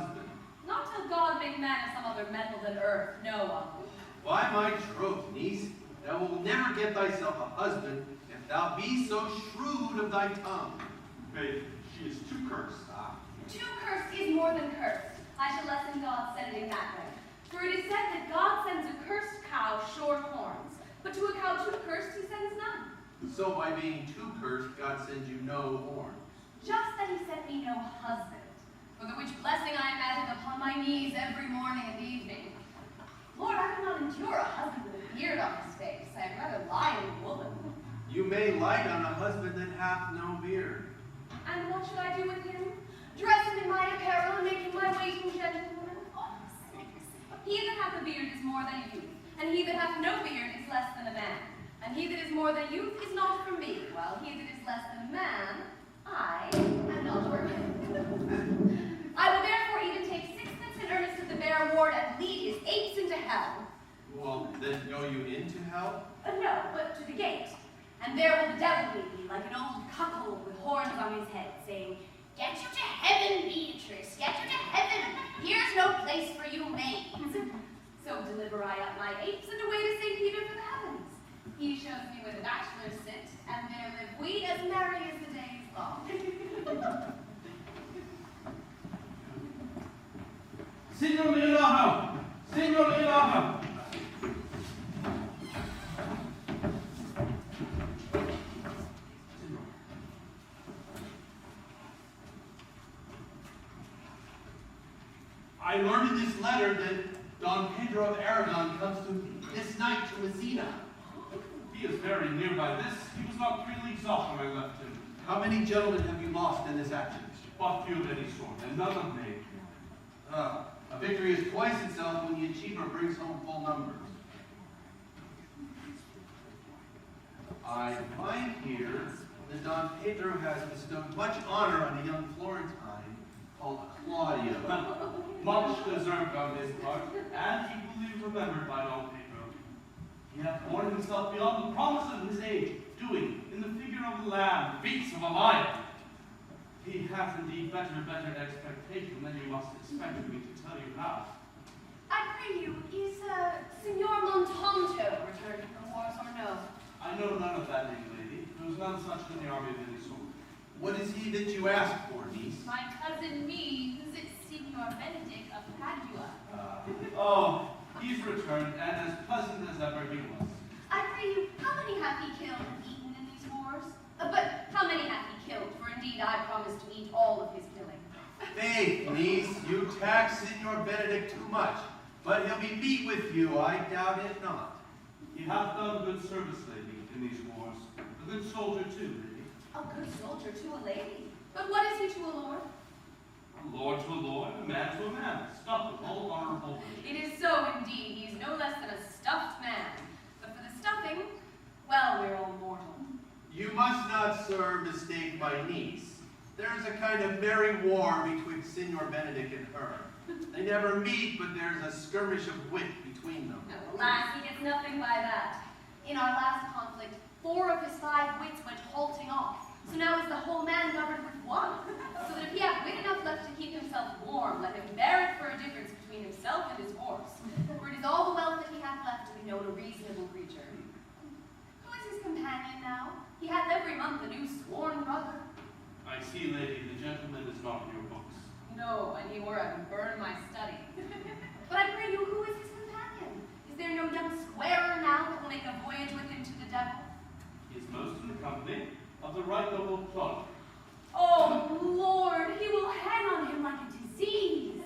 husband. Not till God make man of some other metal than earth, no, uncle. By my troth, niece, thou wilt never get thyself a husband if thou be so shrewd of thy tongue. Faith, she is too cursed. Too cursed is more than cursed. I shall lessen God's sending that way. For it is said that God sends a cursed cow short horns, but to a cow too cursed he sends none. So by being too cursed, God sends you no horns. Just that he sent me no husband, for the which blessing I imagine upon my knees every morning and evening. Lord, I cannot endure a husband with a beard on his face. I had rather lie in a woman. You may light on a husband that hath no beard. And what should I do with him? Dress him in my apparel and make him my waiting gentlewoman? Oh, sakes. He that hath a beard is more than youth, and he that hath no beard is less than a man. And he that is more than youth is not from me, while he that is less than a man, I am not for him. I will therefore even take sixpence in earnest of the bare award and lead his apes into hell. Well, then go you into hell? No, but to the gate. And there will the devil meet me, like an old cuckold with horns on his head, saying, "Get you to heaven, Beatrice, get you to heaven. Here's no place for you maids." So deliver I up my apes and away to St. Peter for the heavens. He shows me where the bachelors sit, and there live we as merry as the day is long. Signor Milano! Signor Milano! I learned in this letter that Don Pedro of Aragon comes to this night to Messina. He is very near by this. He was not 3 leagues off when I left him. How many gentlemen have you lost in this action? But few of any sort, and none of me. A victory is twice itself when the achiever brings home full numbers. I find here that Don Pedro has bestowed much honor on a young Florentine called Claudio. Much deserved on his part, and equally remembered by Don Pedro. He hath borne himself beyond the promise of his age, doing, in the figure of a lamb, the feats of a lion. He hath indeed better expectation than you must expect of me to tell you how. I pray you, is Signor Montanto returned from the wars or no? I know none of that name, lady. There was none such in the army of any sort. What is he that you ask for, niece? My cousin me visits Signor Benedick of Padua. Oh, he's returned, and as pleasant as ever he was. I pray you, how many hath he killed and eaten in these wars? But how many hath he killed? For indeed I promise to eat all of his killing. Faith, niece, you tax Signor Benedick too much, but he'll be beat with you, I doubt it not. He hath done good service, lady, in these wars. A good soldier, too, lady. A good soldier to a lady. But what is he to a lord? A lord to a lord, a man to a man, stuffed with all honorable. It is so indeed. He is no less than a stuffed man. But for the stuffing, well, we're all mortal. You must not, sir, mistake my niece. There is a kind of merry war betwixt Signor Benedick and her. They never meet, but there's a skirmish of wit between them. No, alas, he gets nothing by that. In our last conflict, 4 of his 5 wits went halting off. So now is the whole man governed with 1. So that if he hath wit enough left to keep himself warm, let him bear it for a difference between himself and his horse. For it is all the wealth that he hath left to be known a reasonable creature. Who is his companion now? He hath every month a new sworn brother. I see, lady, the gentleman is not in your books. No, and he were, I would burn my study. But I pray you, who is his companion? Is there no young squarer now that will make a voyage with him to the devil? He is most in the company of the right noble Claudio. Oh, Lord, he will hang on him like a disease.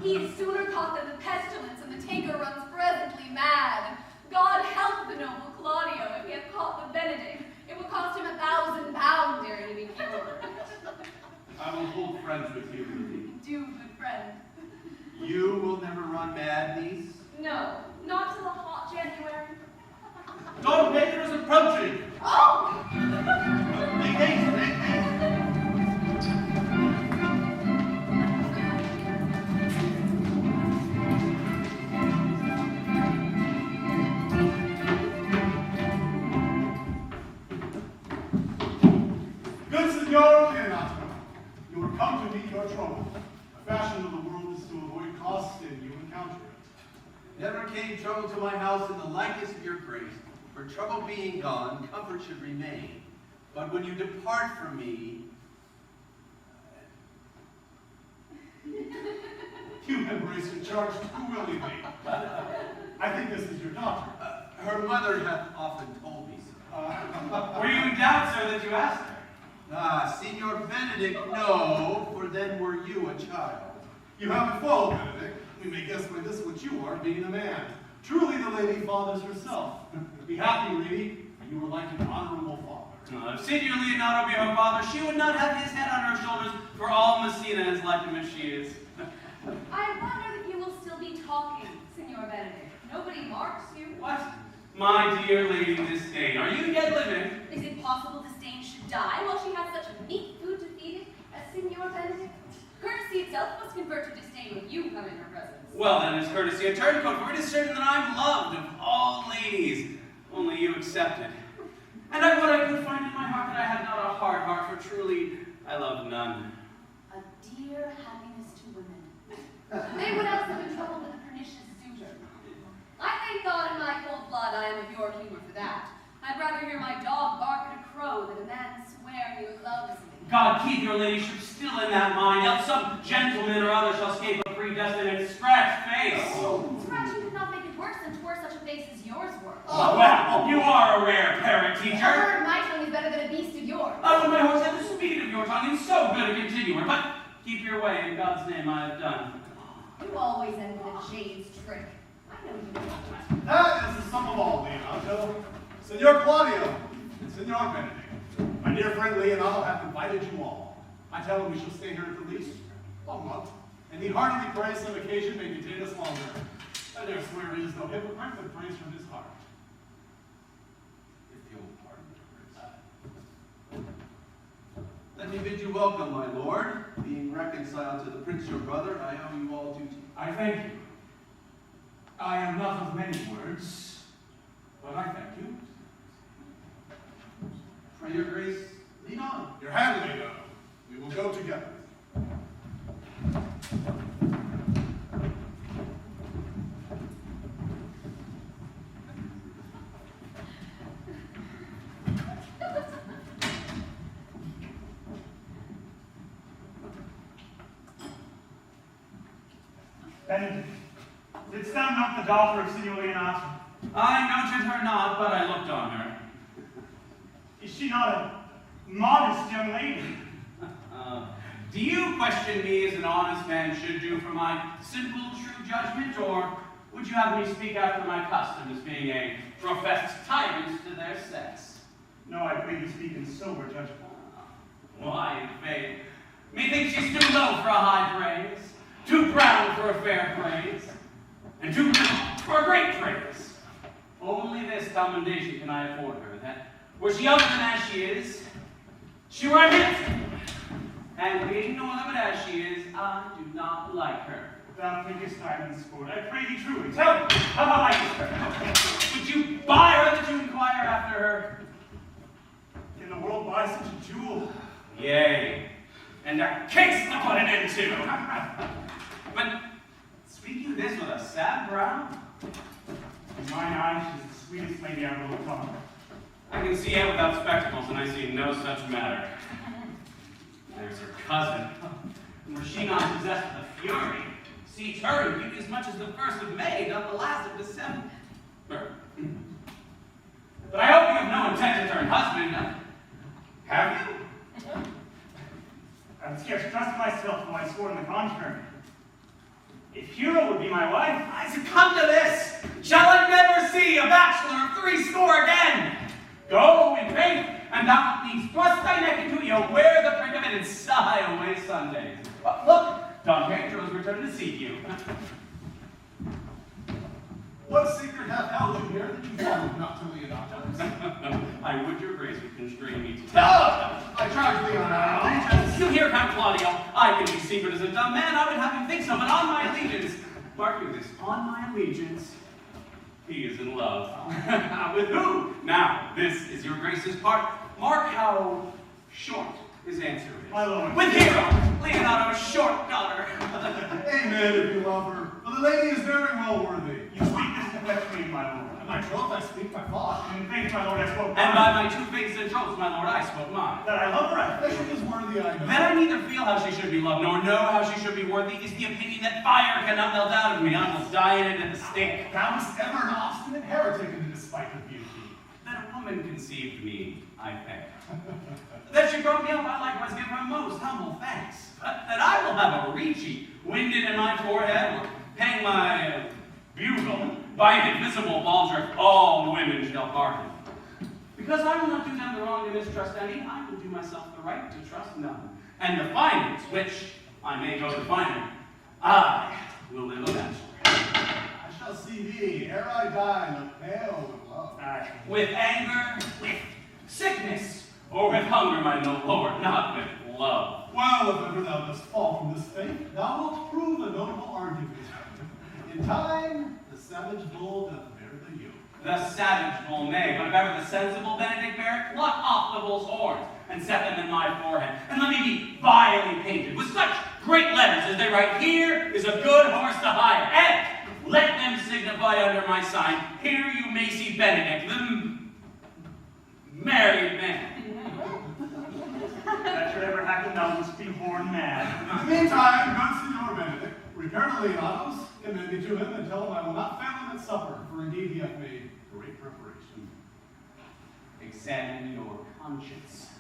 He is sooner caught than the pestilence, and the tinker runs presently mad. God help the noble Claudio if he hath caught the Benedick. It will cost him 1,000 pounds ere he be cured. I will hold friends with you, lady. Do, good friend. You will never run mad, niece? No, not till a hot January. Don Pedro is approaching! Oh! Make haste, make haste! Good Signor Leonato, you are come to meet your trouble. A fashion of the world is Never came trouble to my house in the likeness of your grace. For trouble being gone, comfort should remain. But when you depart from me, You embrace your charge too willingly. I think this is your daughter. her mother hath often told me so. Were you in doubt, sir, that you asked her? Ah, Signor Benedick, no, for then were you a child. You haven't followed, Benedict. We may guess by this what you are, being a man. Truly the lady fathers herself. Be happy, lady, for you are like an honorable father. If Signor Leonardo be her father, she would not have his head on her shoulders, for all Messina is like him as she is. I wonder if you will still be talking, Signor Benedick. Nobody marks you. What? My dear Lady Disdain, are you yet living? Is it possible Disdain should die while she has such neat food to feed it as Signor Benedick? Courtesy itself must convert to disdain when you come in her presence. Well, then, is courtesy a turncoat, for it is certain that I'm loved of all ladies, only you excepted. And I what I could find in my heart that I had not a hard heart, for truly I love none. A dear happiness to women. They would else have been troubled with a pernicious suitor. I thank God in my cold blood I am of your humor for that. I'd rather hear my dog bark at a crow than a man swear he loves me. God keep your ladyship still in that mind, else some gentleman or other shall escape a predestined and scratched face. Scratching could not make it worse than tore such a face as yours were. Oh, well, you are a rare parent, A teacher. bird of my tongue is better than a beast of yours. I would my horse had the speed of your tongue, and so good a continuer. But keep your way, in God's name I have done. You always end with a jade's trick. I know you do. That is the sum of all, Leonardo. Senor Claudio and Senor Benedict. My dear friend Leonardo hath invited you all. I tell him we shall stay here at the least a month, and he heartily prays some occasion may detain us longer. I dare swear he is no hypocrite, but prays from his heart. If you'll pardon me, Prince. Let me bid you welcome, my lord. Being reconciled to the prince your brother, I owe you all duty. I thank you. I am not of many words, but I thank you. Pray your grace, lead on. Your hand, Leonardo. We will go together. Benedict, didst thou not the daughter of Signor Leonardo? I noted her not, but I looked on her. Is she not a modest young lady? Do you question me as an honest man should do for my simple, true judgment, or would you have me speak after my custom as being a professed tyrant to their sex? No, I pray you speak in sober judgment. Why, in faith, methinks she's too low for a high praise, too proud for a fair praise, and too little for a great praise. Only this commendation can I afford her, that were she other than as she is, she were handsome. And being no other but as she is, I do not like her. Thou thinkest I am in sport. I pray thee truly. Tell me, how thou likest her? Would you buy her that you inquire after her? Can the world buy such a jewel? Yea, and a case to put it into. But speak you this with a sad brow? In mine eyes, she is the sweetest lady I ever looked on. I can see out without spectacles, and I see no such matter. There's her cousin. Were she not possessed with a fury, sees her in beauty as much as the 1st of May doth the last of December. But I hope you have no intent to turn husband. Have you? I would scarce trust myself though I swore in the contrary. If Hero would be my wife, I succumb to this. Shall I never see a bachelor of 80 again? Go in faith, and thou needs thrust thy neck into you'll wear the print of it and sigh away Sundays. But look, Don Pedro has returned to seek you. What secret hath Aldo here that you followed not to Leonardo's? I would your grace would constrain me to Ah! I charge thee on our allegiance. You hear, Count Claudio, I can be secret as a dumb man, I would have you think so, but on my allegiance, mark you this, on my allegiance, he is in love. With who? Now, this is your grace's part. Mark how short his answer is. my lord. With Hero, Leonardo's short daughter. Amen if you love her. For the lady is very well worthy. In sweetness to fetch me, my lord. In my troth I speak my thought. In faith, my lord, I spoke And mine. by my two faiths and troths, my lord, I spoke mine. That I love her, I That she is worthy, I know. That I neither feel how she should be loved, nor know how she should be worthy, is the opinion that fire cannot melt out of me. I must die in it at the stake. Thou wast ever an obstinate heretic in the despite of beauty. That a woman conceived me, I thank. That she brought me up, I likewise give her most humble thanks. But that I will have a Ricci winded in my forehead, or hang my bugle by an invisible baldric, all women shall pardon. Because I will not do them the wrong to mistrust any, I will do myself the right to trust none. And the findings, which I may go to finding, I will live a bachelor. I shall see thee, ere I die, look pale with love. With anger, with sickness, or with hunger, my noble lord, not with love. Well, if ever thou dost fall from this faith, thou wilt prove a notable argument. In time, the savage bull doth bear the yoke. The savage bull may, but if ever the sensible Benedick bear it, pluck off the bull's horns, and set them in my forehead, and let me be vilely painted with such great letters as they write, here is a good horse to hire, and let them signify under my sign, here you may see Benedick, the married man. That should ever happen, thou must be horn mad. In the meantime, good Signor Benedick, return to Leonatus, commend me to him, and tell him I will not fail him at supper, for indeed he hath made great preparation. Examine your conscience.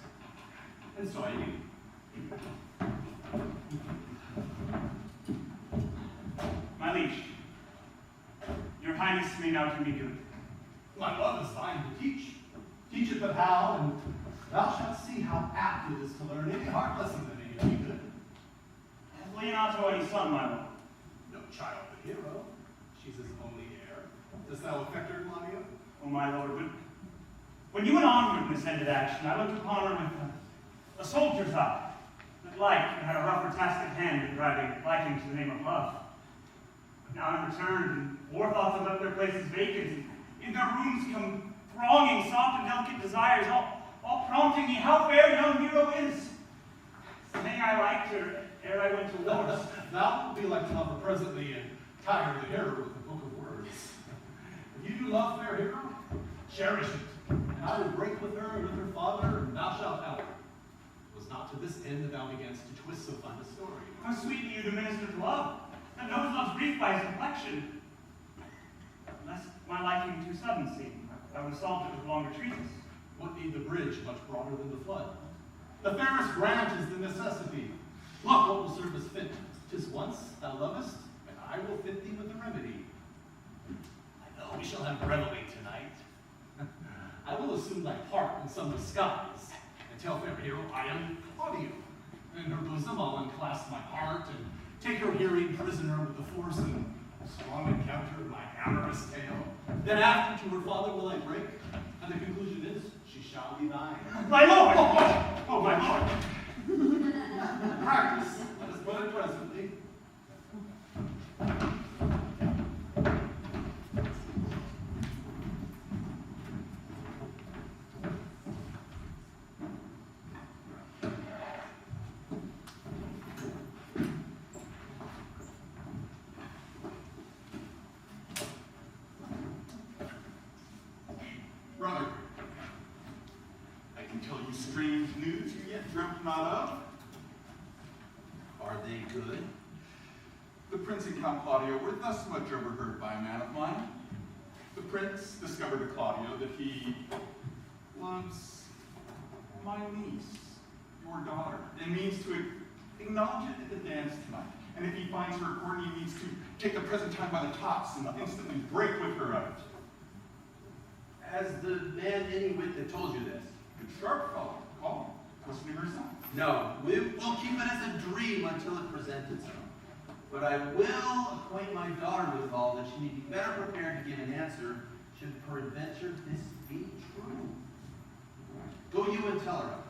And so I do. My liege, your highness may now do me good. My love is thine to teach. Teach it but how, and thou shalt see how apt it is to learn any hard lesson that may do thee good. Has Leonato any son, my lord? No child but hero. She's his only heir. Dost thou affect her, Claudio? Oh, my lord, but when you went onward in this ended action, I looked upon her with a soldier's eye, that liked and had a rougher task at hand than driving liking to the name of love. But now I'm returned, and war thoughts have left their places vacant, and in their rooms come thronging soft and delicate desires, all prompting me how fair young hero is. Saying I liked her ere I went to wars. Thou wilt be like to love her presently, and tire the hero with the book of words. If you do love fair hero, cherish it, and I will break with her and with her father, and thou shalt help. It was not to this end that thou beganst to twist so fine a story. How sweet in you to minister to love, that knows love's grief by his complexion. Lest my liking too sudden seem, I would have solved it with longer treatise. What need the bridge much broader than the flood? The fairest grant is the necessity. Look, what will serve as fit? 'Tis once thou lovest, and I will fit thee with the remedy. I know we shall have revelry tonight. I will assume thy part in some disguise, and tell fair hero I am Claudio. In her bosom I'll unclasp my heart, and take her hearing prisoner with the force and strong encounter of my amorous tale. Then after to her father will I break, and the conclusion is she shall be thine. My lord! Oh, my lord! Practice, let us put it presently. Brother, I can tell you strange news you yet dreamt not of. Are they good? The Prince and Count Claudio were thus much overheard by a man of mine. The Prince discovered to Claudio that he loves my niece, your daughter, and means to acknowledge it at the dance tonight. And if he finds her courting, he means to take the present time by the tops and instantly break with her of it. Has the man any wit that told you this? Good sharp fellow, call him. Question to herself. No, we'll keep it as a dream until it presents itself. But I will acquaint my daughter with all that she may be better prepared to give an answer should peradventure this be true. Go you and tell her of it.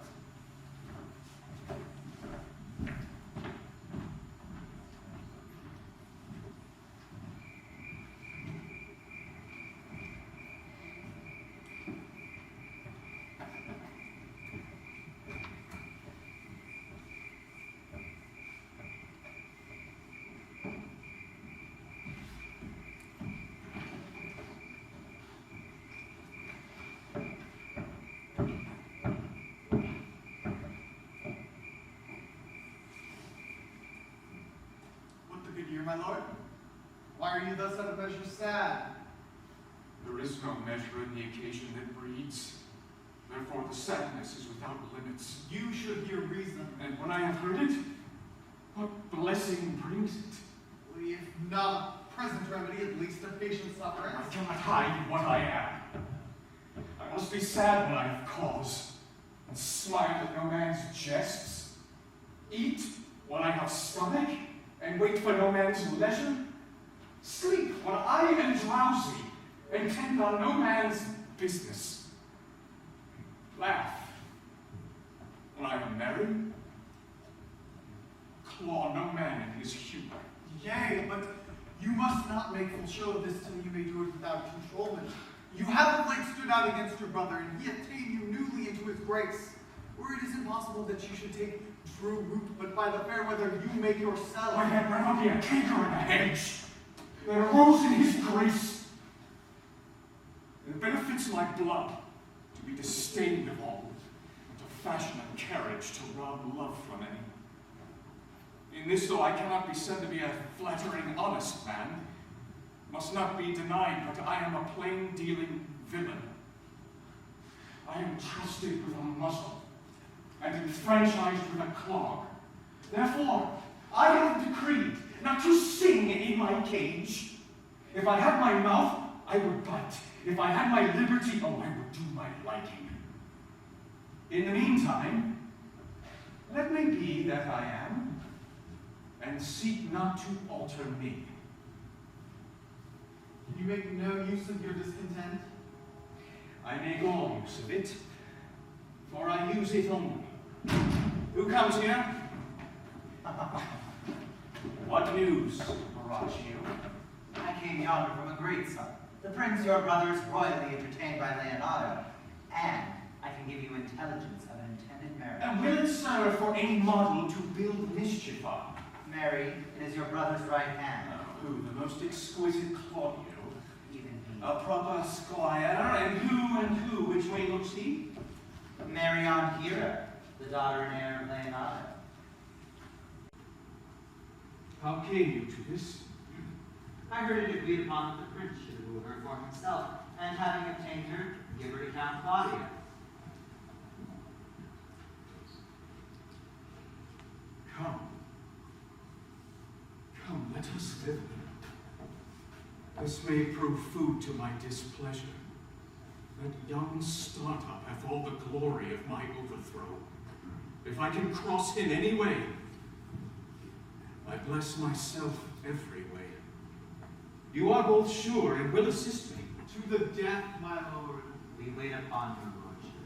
year, my lord? Why are you thus out of measure sad? There is no measure in the occasion that breeds. Therefore the sadness is without limits. You should hear reason. And when I have heard it, what blessing brings it? If not a present remedy, at least a patient sufferance. I cannot hide what I am. I must be sad when I have cause, and smile at no man's jests. Eat when I have stomach, and wait for no man's leisure. Sleep when I am drowsy, and tend on no man's business. Laugh when I am merry. Claw no man in his humor. Yea, but you must not make full show of this till you may do it without controlment. You have of late stood out against your brother, and he obtained you newly into his grace. Where it is impossible that you should take true root, but by the fair weather you make yourself. I had rather be a canker in a hedge that arose in his grace. It benefits my blood to be disdained of all, and to fashion a carriage to rob love from any. In this, though I cannot be said to be a flattering, honest man, must not be denied, but I am a plain-dealing villain. I am trusted with a muzzle, and enfranchised with a clog. Therefore, I have decreed not to sing in my cage. If I had my mouth, I would bite. If I had my liberty, oh, I would do my liking. In the meantime, let me be that I am, and seek not to alter me. Can you make no use of your discontent? I make all use of it, for I use it only. Who comes here? What news, Horatio? I came yonder from a great son. The prince, your brother, is royally entertained by Leonardo, and I can give you intelligence of an intended marriage. And will it serve for any model to build mischief on? Mary, it is your brother's right hand. Who, the most exquisite Claudio? Even he. A proper squire, and who, which way looks he? Mary and Hero, the daughter and heir of Leonardo. How came you to this? I heard it agreed upon that the prince should woo her for himself, and having obtained her, give her to Count Claudio. Come, let us live. This may prove food to my displeasure. That young startup hath all the glory of my overthrow. If I can cross him any way, I bless myself every way. You are both sure and will assist me. To the death, my lord. We wait upon your lordship.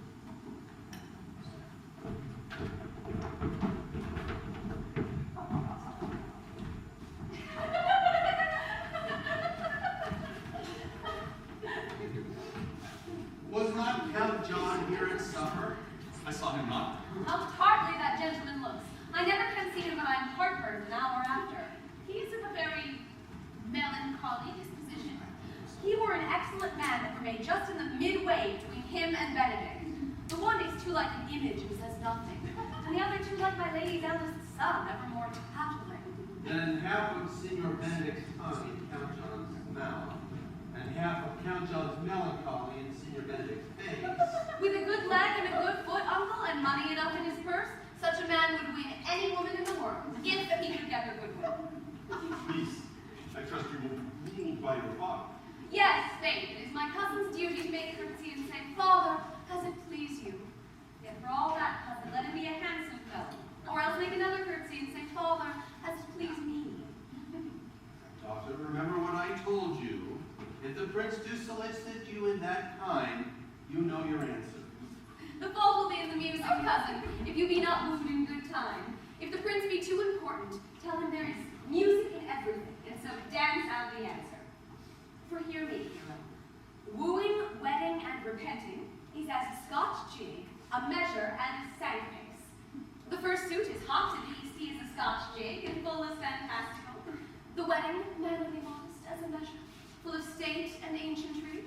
Was not Count John here at supper? I saw him not. How tartly that gentleman looks. I never can see him, but I am heartburn an hour after. He is of a very melancholy disposition. He were an excellent man that were made just in the midway between him and Benedick. The one is too like an image who says nothing, and the other too like my lady's eldest son, evermore tattling. Then half of Signor Benedick's tongue in Count John's mouth, and half of Count John's melancholy in Signor Benedick's face. With a good leg and a good foot, uncle, and money enough in his purse, such a man would win any woman in the world, if he could get her goodwill. Please, I trust you will be ruled by your father. Yes, faith, it is my cousin's duty to make courtesy and say, Father, as it please you. Yet for all that, cousin, let him be a handsome fellow, or else make another courtesy and say, Father, as it please me. Daughter, remember what I told you. If the prince do solicit you in that kind, you know your answer. The fault will be in the music, cousin, if you be not moved in good time. If the prince be too important, tell him there is music in everything, and so dance out the answer. For hear me, hero. Wooing, wedding, and repenting is as a Scotch jig, a measure, and a sandpace. The first suit is hot and hasty as a Scotch jig, and full as fantastical. The wedding, manly modest as a measure, full of state and ancientry.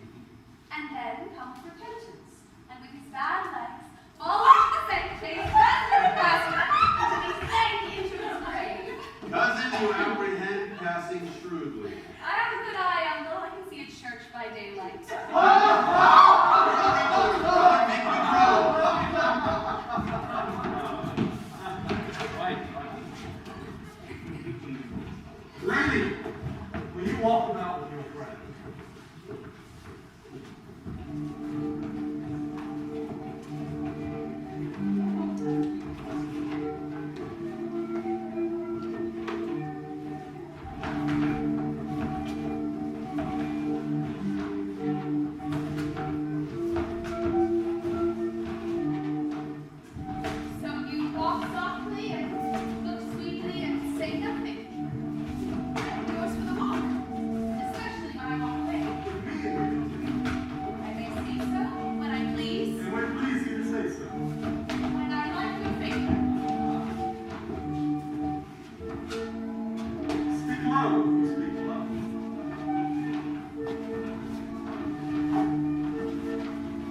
And then comes repentance, and with his bad legs, fall off the sandpace, faster and faster, until he sank into his grave. Cousin, you apprehend dressing shrewdly. I have a good eye, uncle. I can see a church by daylight. Make me grow. Randy, will you walk about with your friend? So you walk softly and look sweetly and say nothing. I'm yours for the walk, especially when I walk away. I may say so when I please, And when it please you to say so. when I like your favor. Speak low. Speak low.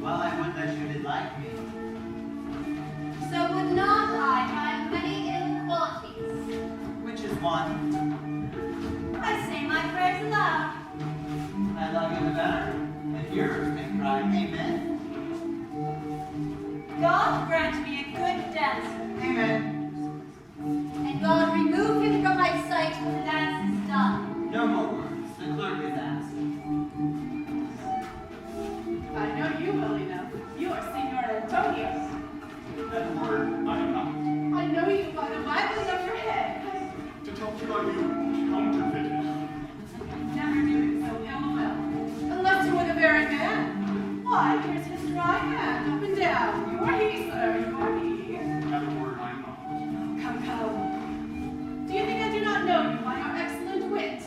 Well, I would that you did like me. So would not I have many ill qualities. Which is one. I say my prayers aloud. I love you the better. If yours may cry, amen. God grant me a good dancer, Amen. and God remove him from my sight when the dance is done. No more words. The clerk is asked. I know you well enough. You are Senor Antonio. Edward, I am not. I know you by the waggling of your head. To tell you I knew counterfeited. Never knew it so ill well. Unless you were the very man. Why, here's his dry hand, up and down. You are he, sir, you are he. Edward, I am not. Come, come. Do you think I do not know you by your excellent wit?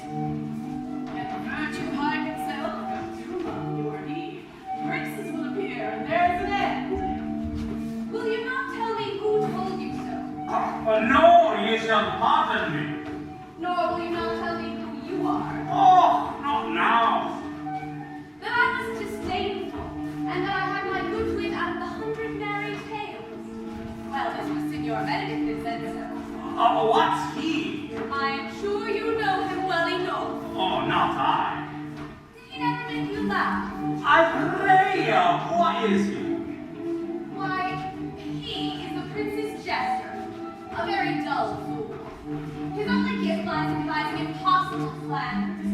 And virtue hide itself, do love, you are he. Graces will appear, and there's an end. Will you not tell me who told you so? No, ye shall pardon me. Nor will you not tell me who you are? Oh, not now. That I was disdainful, and that I had my good wit out of the 100 merry tales. Well, this was Signor Benedick that said so. What's he? I am sure you know him well enough. Oh, not I. Did he never make you laugh? I pray you, what is he? Why, he is the prince's jester, a very dull fool. His only gift lies in devising impossible plans.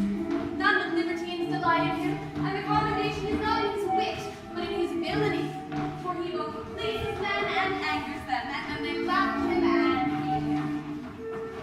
None but libertines delight in him, and the commendation is not in his wit, but in his villainy. For he both pleases men and angers them, and then they laugh at him and hate him.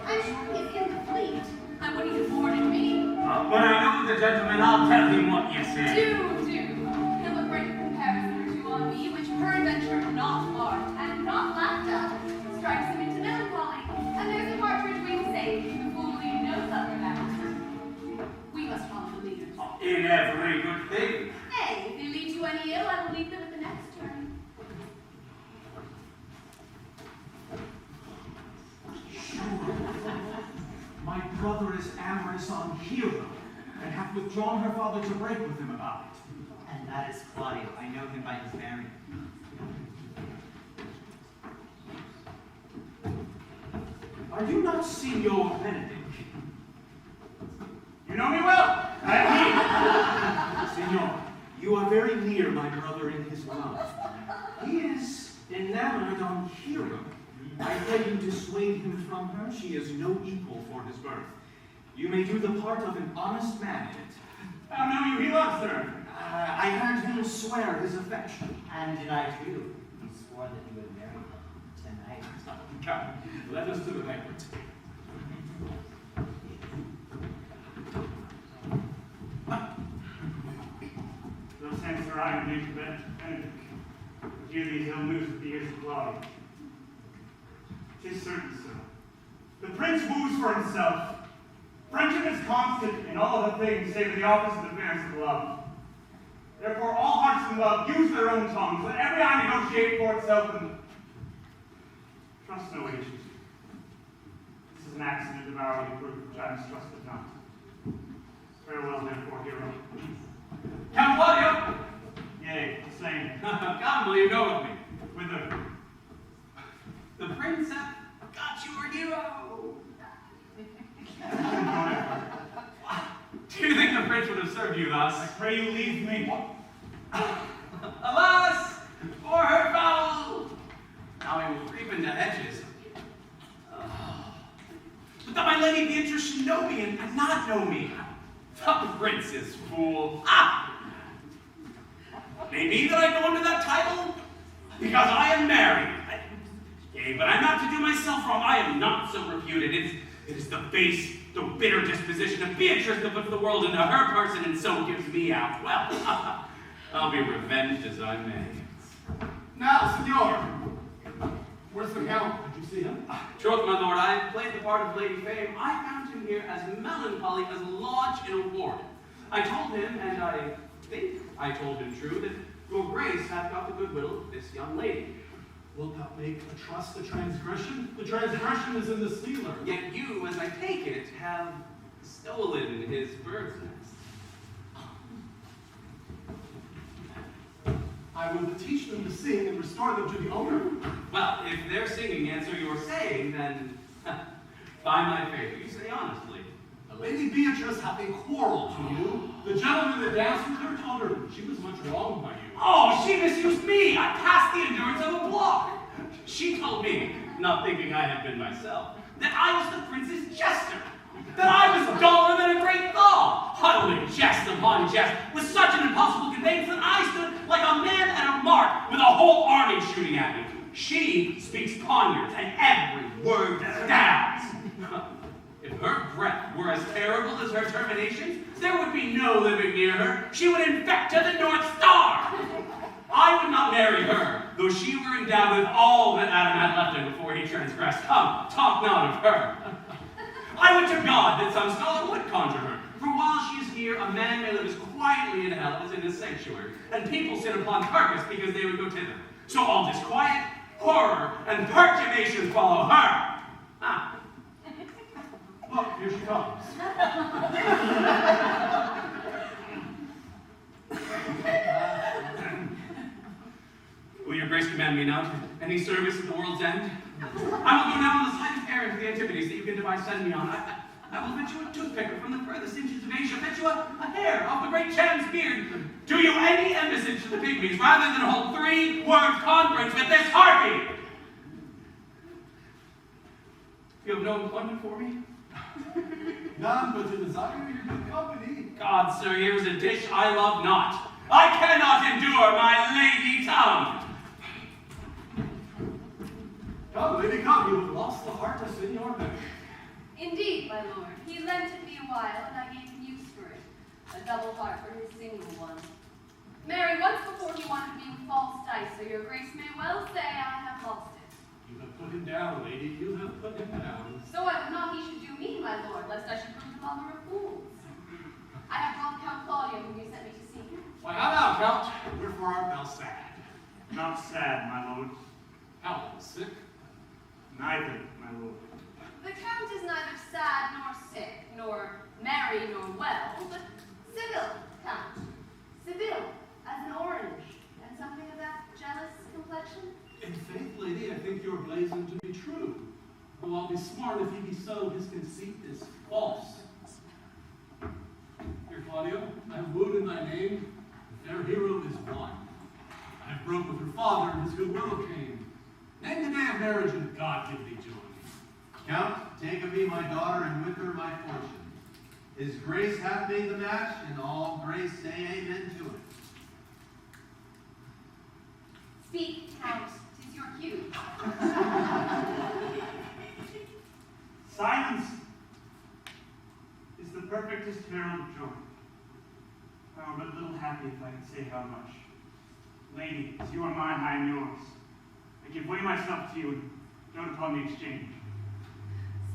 I'm sure he is incomplete. I wouldn't have warned me. When I know the gentleman, I'll tell him what you say. Do. He'll look right a comparison or two on me, which peradventure not marked and not laughed at, strikes him into melancholy, and there's a partridge wing saved, the fool lead no other matter. We must follow the leaders. In every good thing. Nay, if they lead you any ill, I will lead them at the next turn. My brother is amorous on Hero, and hath withdrawn her father to break with him about it. And that is Claudio. I know him by his bearing. Are you not Signor Benedick? You know me well. Signor, you are very near my brother in his love. He is enamored on Hero. I beg you dissuade him from her. She is no equal for his birth. You may do the part of an honest man in it. How know you he loves her? I heard him swear his affection. And did I too? He swore that he would marry her tonight. Come, let us to the banquet. No sense or I would make to Benedick. But hear these ill news with the ears of Claudio. 'Tis certain so. The prince woos for himself. Friendship is constant in all other things save in the office and affairs of love. Therefore, all hearts in love use their own tongues. Let every eye negotiate for itself and trust no agent. This is an accident of hourly proof which I mistrusted not. Farewell, therefore, hero. Count Claudio! Yea, the same. Come, will you go with me? Whither? The prince hath got your hero. prince would have served you thus. I pray you leave me. Alas, for her foul! Now I will creep into edges. But that my lady Beatrice should know me and not know me. The prince is fool. Maybe that I go under that title because I am married. Yea, but I'm not to do myself wrong. I am not so reputed. It is the base, the bitter disposition of Beatrice that puts the world into her person and so gives me out. Well, I'll be revenged as I may. Now, senor, where's the count? Did you see him? Troth, my lord, I have played the part of Lady Fame. I found him here as melancholy as a lodge in a ward. I told him, and I think I told him true, that your grace hath got the goodwill of this young lady. Wilt thou make a trust a transgression? The transgression is in the stealer. Yet you, as I take it, have stolen his bird's nest. I will teach them to sing and restore them to the owner. Well, if their singing answer your saying, then by my faith, you say honestly. The Lady Beatrice hath a quarrel to you. The gentleman that danced with her told her she was much wronged by you. Oh, she misused me! I passed the endurance of a block! She told me, not thinking I had been myself, that I was the prince's jester, that I was duller than a great thaw, huddling jest upon jest, with such an impossible conveyance that I stood like a man at a mark with a whole army shooting at me. She speaks poniards, and every word stabs. If her breath were as terrible as her terminations, there would be no living near her. She would infect to the North Star. I would not marry her, though she were endowed with all that Adam had left him before he transgressed. Come, talk not of her. I would to God that some scholar would conjure her, for while she is here, a man may live as quietly in hell as in his sanctuary, and people sit upon carcass because they would go thither. So all disquiet, horror, and perturbations follow her. Look, here she comes. Will your grace command me now to any service at the world's end? I will go now on the slightest errand to the Antipodes that you can devise send me on. I will fetch you a toothpicker from the furthest inches of Asia, fetch you a hair off the great Cham's beard. Do you any embassage to the pygmies rather than hold 3-word conference with this harpy? You have no employment for me? None but to desire your good company. God, sir, here is a dish I love not. I cannot endure my lady tongue. Come, lady, come. You have lost the heart of Senor Benedick. Indeed, my lord. He lent it me a while, and I gave him use for it. A double heart for his single one. Marry, once before he wanted me with false dice, so your grace may well say I have lost it. You have put him down, lady. You have put him down. So I would not he should do me, my lord, lest I should prove the mother of fools. I have brought Count Claudio, whom you sent me to seek. Why, how now, Count? Wherefore art thou sad? Not sad, my lord. How, sick? Neither, my lord. The Count is neither sad nor sick, nor merry nor well, but civil, Count. Civil, as an orange, and something of that jealous complexion. In faith, lady, I think your blazon to be true. Though I'll be smart if he be so, his conceit is false. Here, Claudio, I have wooed in thy name. The fair hero is won. I have broke with her father, and his goodwill obtained. Name the day of marriage, and God give thee joy. Count, take of me my daughter, and with her my portion. His grace hath made the match, and all grace say amen to it. Speak, Count, 'tis your cue. Silence is the perfectest herald of joy. I were but little happy if I could say how much. Lady, as you are mine, I am yours. I give way myself to you and don't upon the exchange.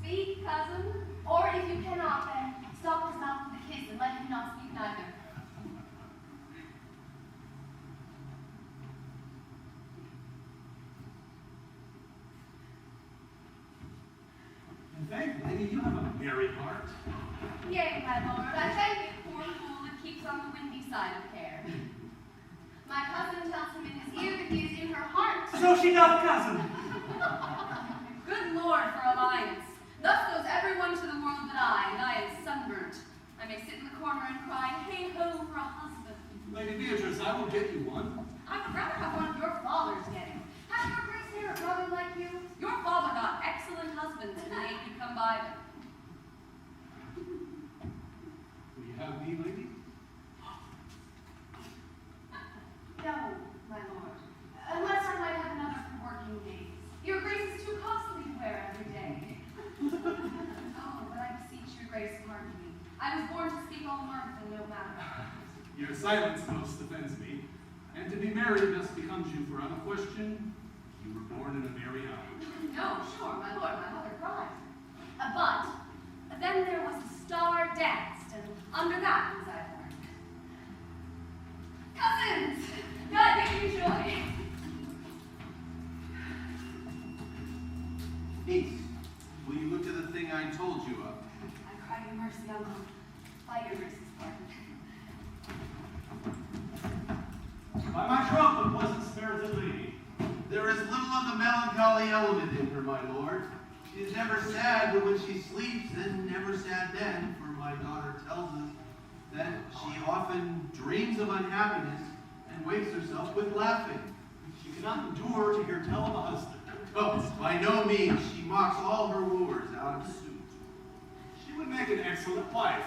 Speak, cousin, or if you cannot, then stop his mouth with a kiss and let him not speak neither. In fact, lady, you have a merry heart. Yea, my lord, I thank you, poor fool that keeps on the windy side of care. My cousin tells him in his ear that he is in her heart. So she doth, cousin. Good Lord for alliance. Thus goes everyone to the world but I, and I am sunburnt. I may sit in the corner and cry Lady Beatrice, I will get you one. I would rather have one of your father's getting. Has your grace near a brother like you? Your father got excellent husbands and made you come by them. Will you have me, lady? No, my lord. Unless I might have another for working days. Your grace is too costly to wear every day. Oh, but I beseech your grace, pardon me. I was born to speak all mirth and no matter. Your silence most offends me, and to be married thus becomes you, for unquestioned, you were born in a merry hour. No, sure, my lord, my mother cried. But then there was a star danced, and under that was I born. Cousins! God give you joy! Niece, will you look to the thing I told you of? I cry you mercy, uncle. By your grace's pardon. By my troth, a pleasant spirited lady. There is little of the melancholy element in her, my lord. She is never sad, but when she sleeps, then never sad then, for my daughter tells us that she often dreams of unhappiness and wakes herself with laughing. She cannot endure to hear tell of a husband. Oh, by no means. She mocks all her wooers out of suit. She would make an excellent wife.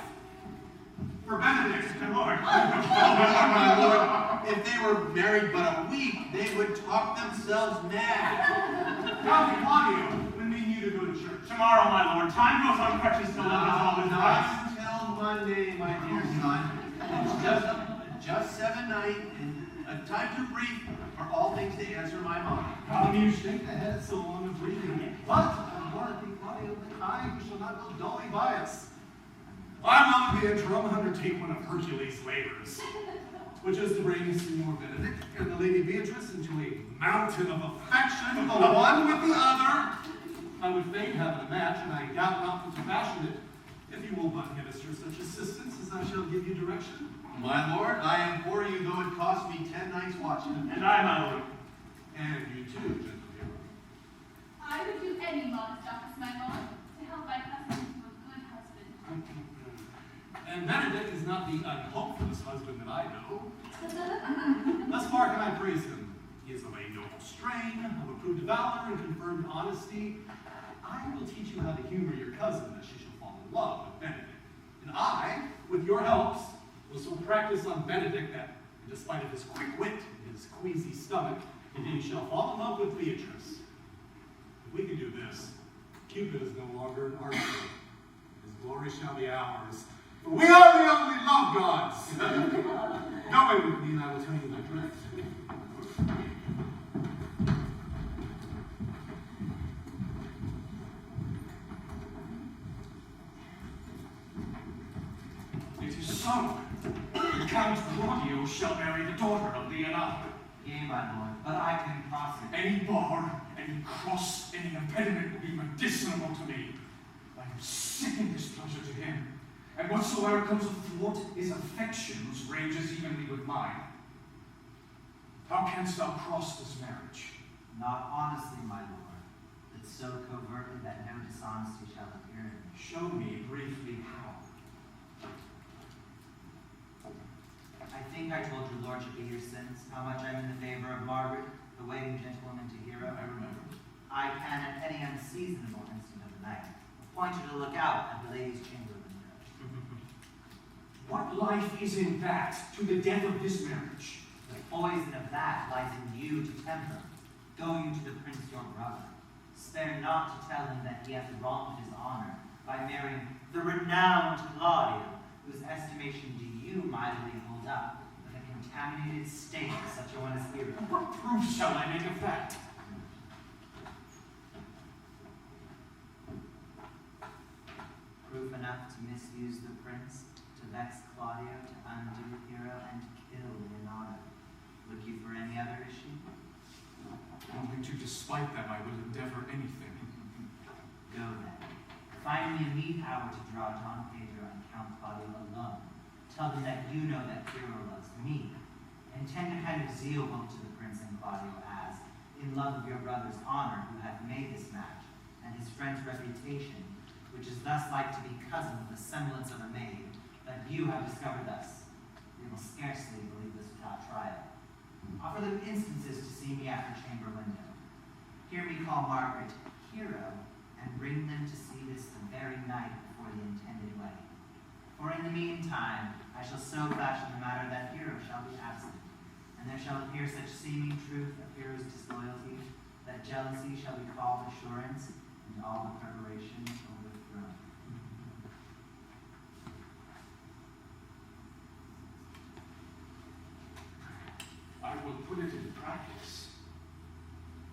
For Benedict, my lord. My lord, if they were married but a week, they would talk themselves mad. Count Claudio, when mean you to go to church? Tomorrow, my lord. Time goes on crutches till love is all is Not right. until Monday, my dear son. It's just 7 nights, and a time too brief for all things to answer my mind. How do you shake the head so long of reading? But I'm warranting Claudio that I shall not go dully by us. I will in the interim undertake one of Hercules' labors, which is to bring Signor Benedick and the Lady Beatrice into a mountain of affection, the one with the other. I would fain have a match, and I doubt not that you fashion it, if you will but minister such assistance as I shall give you direction. My lord, I implore you, though it cost me 10 nights' watching. And I, my lord. And you too, gentle hero. I would do any modest office, my lord, to help my cousin into a good husband. And Benedick is not the unhopefulest husband that I know. Thus far can I praise him. He is of a noble strain, of approved valor and confirmed honesty. I will teach you how to humor your cousin, that she shall fall in love with Benedick. And I, with your helps, will so practice on Benedick that, in despite of his quick wit and his queasy stomach, he shall fall in love with Beatrice. If we can do this, Cupid is no longer an archer. His glory shall be ours. For we are the only love gods. Going with me, and I will tell you my drift. It is so. The Count Claudio shall marry the daughter of Leonardo. Yea, my lord, but I can cross it. Any bar, any cross, any impediment will be medicinal to me. I am sick in displeasure to him, and whatsoever comes athwart his affections ranges evenly with mine. How canst thou cross this marriage? Not honestly, my lord, but so covertly that no dishonesty shall appear in it. Show me briefly how. I think I told your lordship a year since how much I'm in the favor of Margaret, the waiting gentlewoman to Hero. I remember. I can, at any unseasonable instant of the night, appoint you to look out at the lady's chamber window. What life is in that to the death of this marriage? The poison of that lies in you to temper. Go you to the prince your brother. Spare not to tell him that he hath wronged his honor by marrying the renowned Claudio, whose estimation do you mightily hold up with a contaminated state of such a one as Hero. What proof shall I make of that? Proof enough to misuse the prince, to vex Claudio, to undo Hero, and to kill Leonardo. Look you for any other issue? Only to despite them I will endeavor anything. Go then. Find me a meet hour to draw Don Pedro and Count Claudio alone. Tell them that you know that Hero loves me, and tend a kind of zeal both to the prince and Claudio as, in love of your brother's honor who hath made this match, and his friend's reputation, which is thus like to be cousin with the semblance of a maid, that you have discovered thus. They will scarcely believe this trial. Offer them instances to see me at the chamber window. Hear me call Margaret Hero, and bring them to see this the very night before the intended wedding. For in the meantime, I shall so fashion the matter that Hero shall be absent, and there shall appear such seeming truth of Hero's disloyalty, that jealousy shall be called assurance, and all the preparations overthrown. I will put it in practice.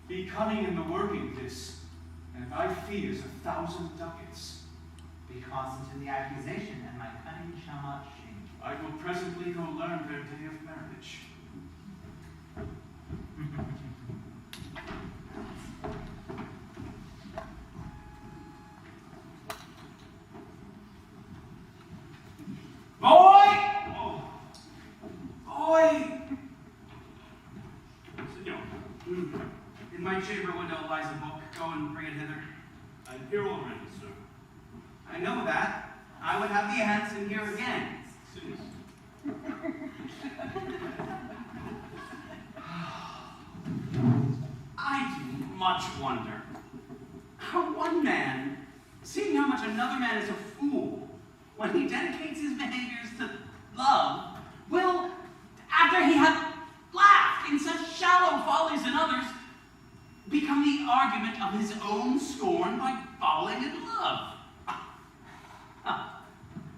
Be cunning in the working this, and thy fee is 1,000 ducats. Be constant in the accusation, and my cunning shall not shame. I will presently go learn their day of marriage. Boy! Oh. Boy! Senor, in my chamber window lies a book. Go and bring it hither. I'm here already, sir. I know that. I would have the hands in here again. I do much wonder how one man, seeing how much another man is a fool, when he dedicates his behaviors to love, will, after he hath laughed in such shallow follies in others, become the argument of his own scorn by falling in love.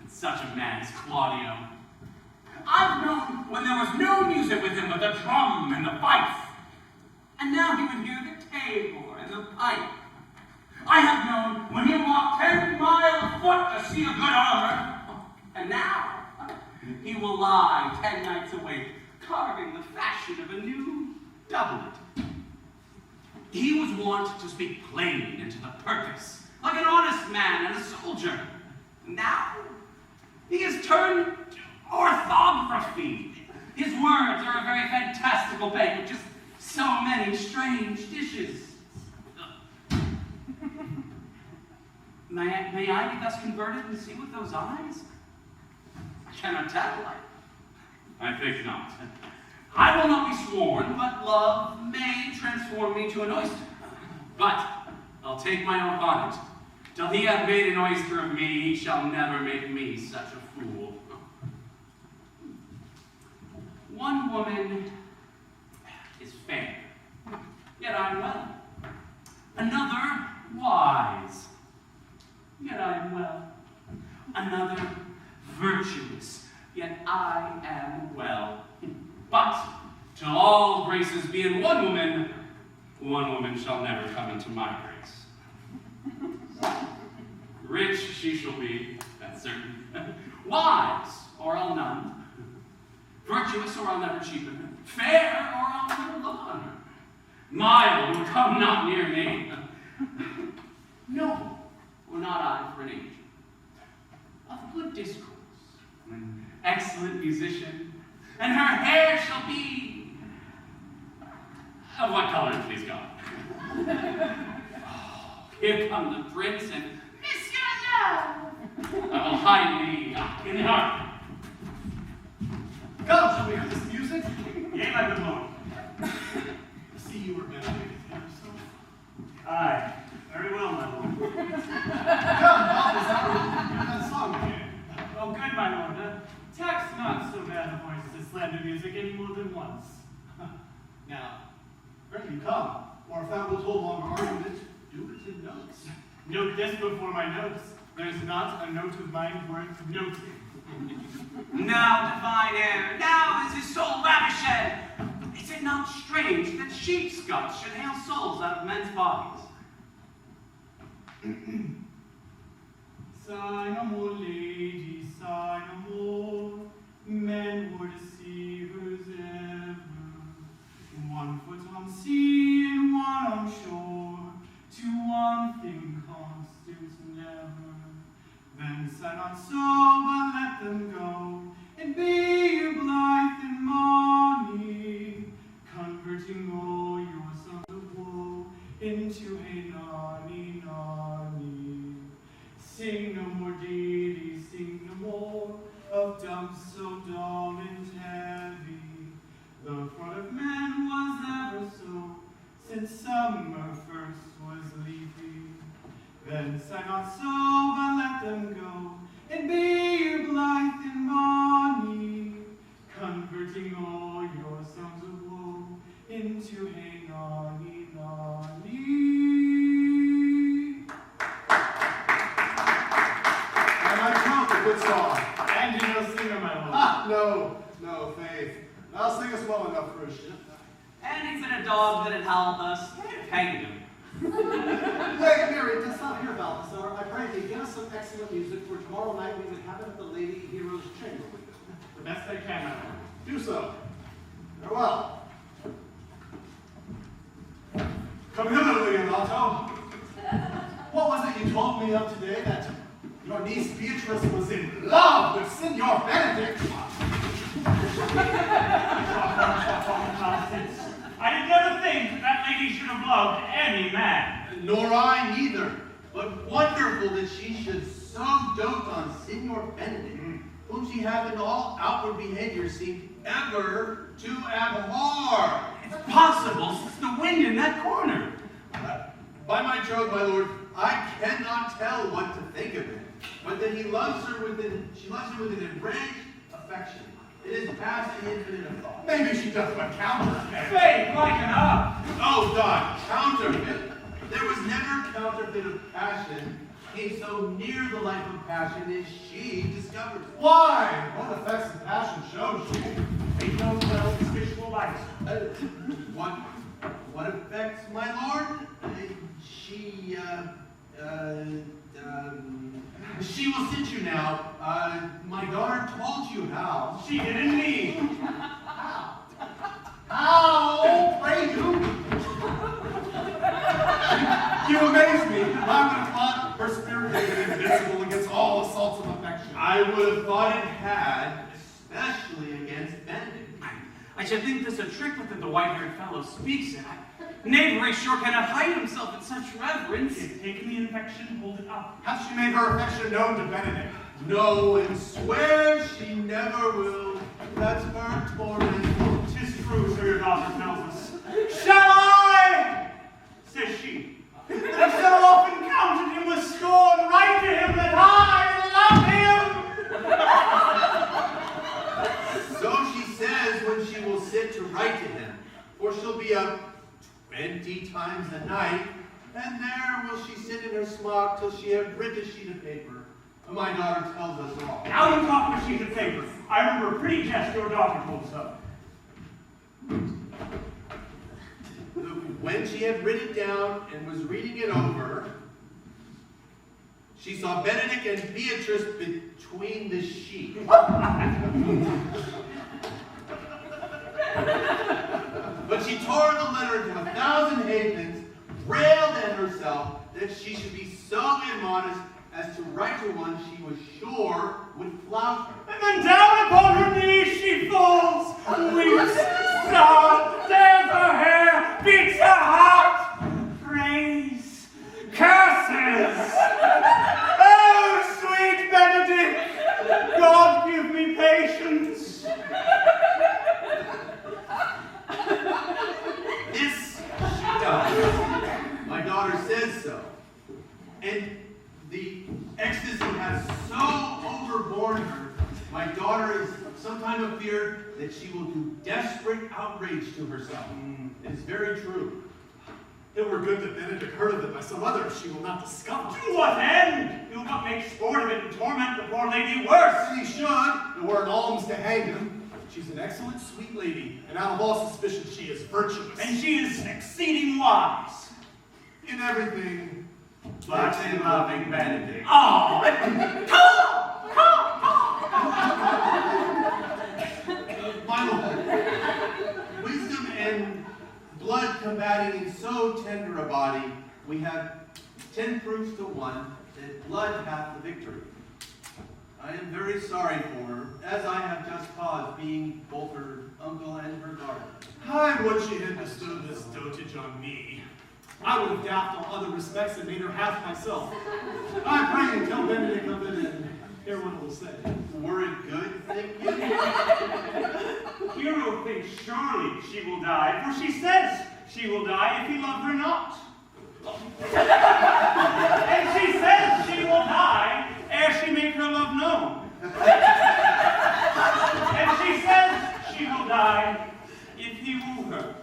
Such a man is Claudio. I've known when there was no music with him but the drum and the fife. And now he would hear the tabor and the pipe. I have known when he walked 10 miles afoot to see a good armor. And now he will lie 10 nights awake, carving the fashion of a new doublet. He was wont to speak plain and to the purpose, like an honest man and a soldier. Now he has turned to orthography. His words are a very fantastical banquet, just so many strange dishes. May I be thus converted and see with those eyes? I cannot tell. I think not. I will not be sworn, but love may transform me to an oyster. But I'll take my own on it. Till he hath made an oyster of me, he shall never make me such a fool. One woman is fair, yet I'm well. Another wise, yet I am well. Another virtuous, yet I am well. But till all graces be in one woman shall never come into my grace. Rich she shall be, that's certain. Wise, or I'll none. Virtuous, or I'll never cheapen her. Fair, or I'll never look on her. Mild, or come not near me. No, or not I for an angel. Of good discourse, an excellent musician, and her hair shall be of what color, please God? Here come the prince and Monsieur Love. I will hide me in the heart. Come, shall we hear this music? Yea, my good lord. I see you were Benedick and Beatrice. Aye, very well, my lord. Come, Bob, is that song again? Oh, good, my lord. Tax not so bad a voice to slander music any more than once. Now, where do you come? Or if that will hold long argument, do it in notes. Note this before my notes. There's not a note of mine worth noting. Now, divine air, now is his soul ravished. Is it not strange that sheep's guts should hail souls out of men's bodies? Sigh no more, lady, sigh no more. Men were deceivers ever. One foot on sea and one on shore. To one thing constant never. Then sigh not so, but let them go. And be you blithe in money, converting all your sons of woe into a nonny nonny. Sing no more ditties, sing no more of dumps so dull and heavy. since summer first was leafy. Then sigh not so, but let them go, and be you blithe and bonny, converting all your songs of woe into hey nonny nonny. And I count a good song. And you know singer, my lord. Ah, no, Faith. I'll sing us well enough for a ship. And he's been a dog that had howled us. Hanged him. Lady Mary, dost thou hear about this hour? I pray thee, give us some excellent music, for tomorrow night we would have it at the Lady Hero's chamber window. The best I can, my lord. Do so. Farewell. Come hither, Leonato. What was it you told me of today, that your niece Beatrice was in love with Signor Benedick? I did never think that lady should have loved any man. Nor I neither. But wonderful that she should so dote on Signor Benedick, whom she hath in all outward behavior seemed ever to abhor. It's possible, since the wind in that corner. By my troth, my lord, I cannot tell what to think of it, but that she loves her with an enraged affection. It is past the infinite of thought. Maybe she does but counterfeit. Faith, like enough. Oh, God, counterfeit. There was never counterfeit of passion came so near the life of passion as she discovered. Why? What effects of passion shows she? Faith knows well his visual lights. What effects, my lord? She will sit you now. My daughter told you how. She did indeed. How? Pray you? You amaze me. I would have thought her spirit had been invincible against all assaults of affection. I would have thought it had, especially against Benedick. I should think this a trick that the white-haired fellow speaks in. Knavery sure cannot hide himself in such reverence. If taking the infection, hold it up. Hath she made her affection known to Benedick? No, and swears she never will. That's her torment. 'Tis true, so your daughter tells us. Shall I? Says she. I've so often counted him with scorn, write to him that I love him. So she says when she will sit to write to him, for she'll be up 20 times a night, and there will she sit in her smock till she have writ a sheet of paper. My daughter tells us all. Now you talk with sheet of paper. I remember a pretty jest your daughter told so. When she had written it down and was reading it over, she saw Benedick and Beatrice between the sheets. But she tore the letter into 1,000 halfpence, railed at herself that she should be so immodest as to write to one she was sure would flout her. And then down upon her knees she falls, weeps, sobs, tears her hair, beats her heart, prays, curses. Oh, sweet Benedick, God give me patience. This she does. My daughter says so. And the ecstasy has so overborne her, my daughter is sometime afeard that she will do desperate outrage to herself. It is very true. It were good that Benedick heard of it by some other she will not discover. To what end? You'll not make sport of it and torment the poor lady worse. And he should. It were an alms to hang him. She's an excellent, sweet lady, and out of all suspicion she is virtuous. And she is exceeding wise. In everything, But in loving Benedick. Oh! My lord, wisdom and blood combating in so tender a body, we have 10 proofs to 1 that blood hath the victory. I am very sorry for her, as I have just caused, being both her uncle and her daughter. I would she had bestowed this dotage on me. I would have daffed all other respects and made her half myself. I pray you tell Benedick of it and hear what it will say. Were it good, think you? Hero thinks surely she will die, for she says she will die if he loved her not. And she says she will die ere she make her love known. And she says she will die if he woo her.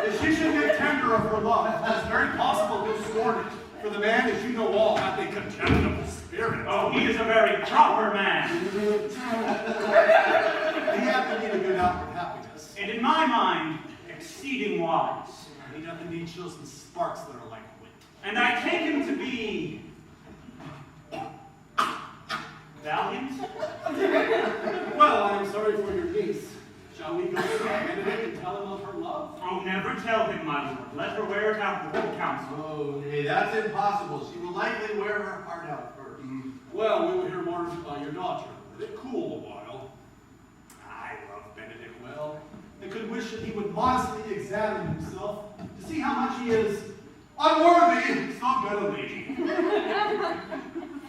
If she should get tender of her love, it is very possible he'll scorn it. For the man, as you know all, hath a contemptible spirit. Oh, he is a very proper man. He hath indeed a good outward happiness. And in my mind, exceeding wise. He doth indeed show some sparks that are like wit. And I take him to be valiant. Well, I am sorry for your niece. Shall we go to Benedick and tell him of her love? Oh, never tell him, my lord. Let her wear it out before the council. Oh, nay, that's impossible. She will likely wear her heart out first. Well, we will hear more about your daughter. Let it cool a while. I love Benedick well. I could wish that he would modestly examine himself to see how much he is unworthy so good a lady.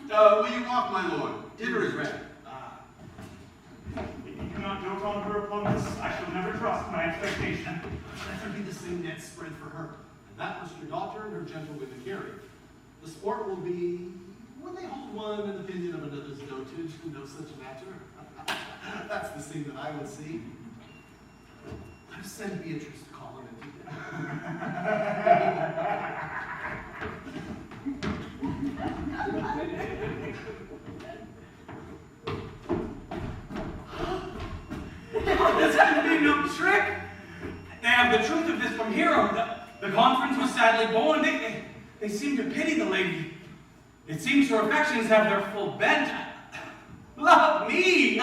Will you walk, my lord? Dinner is ready. If you do not dote on her upon this, I shall never trust my expectation. Let there be the same net spread for her, and that must your daughter and her gentlewomen carry. The sport will be when they hold one an opinion of another's dotage, no such matter. That's the scene that I would see. I've sent Beatrice to call him into dinner. This can be no trick. They have the truth of this from Hero. The conference was sadly born. They seem to pity the lady. It seems her affections have their full bent. Love me!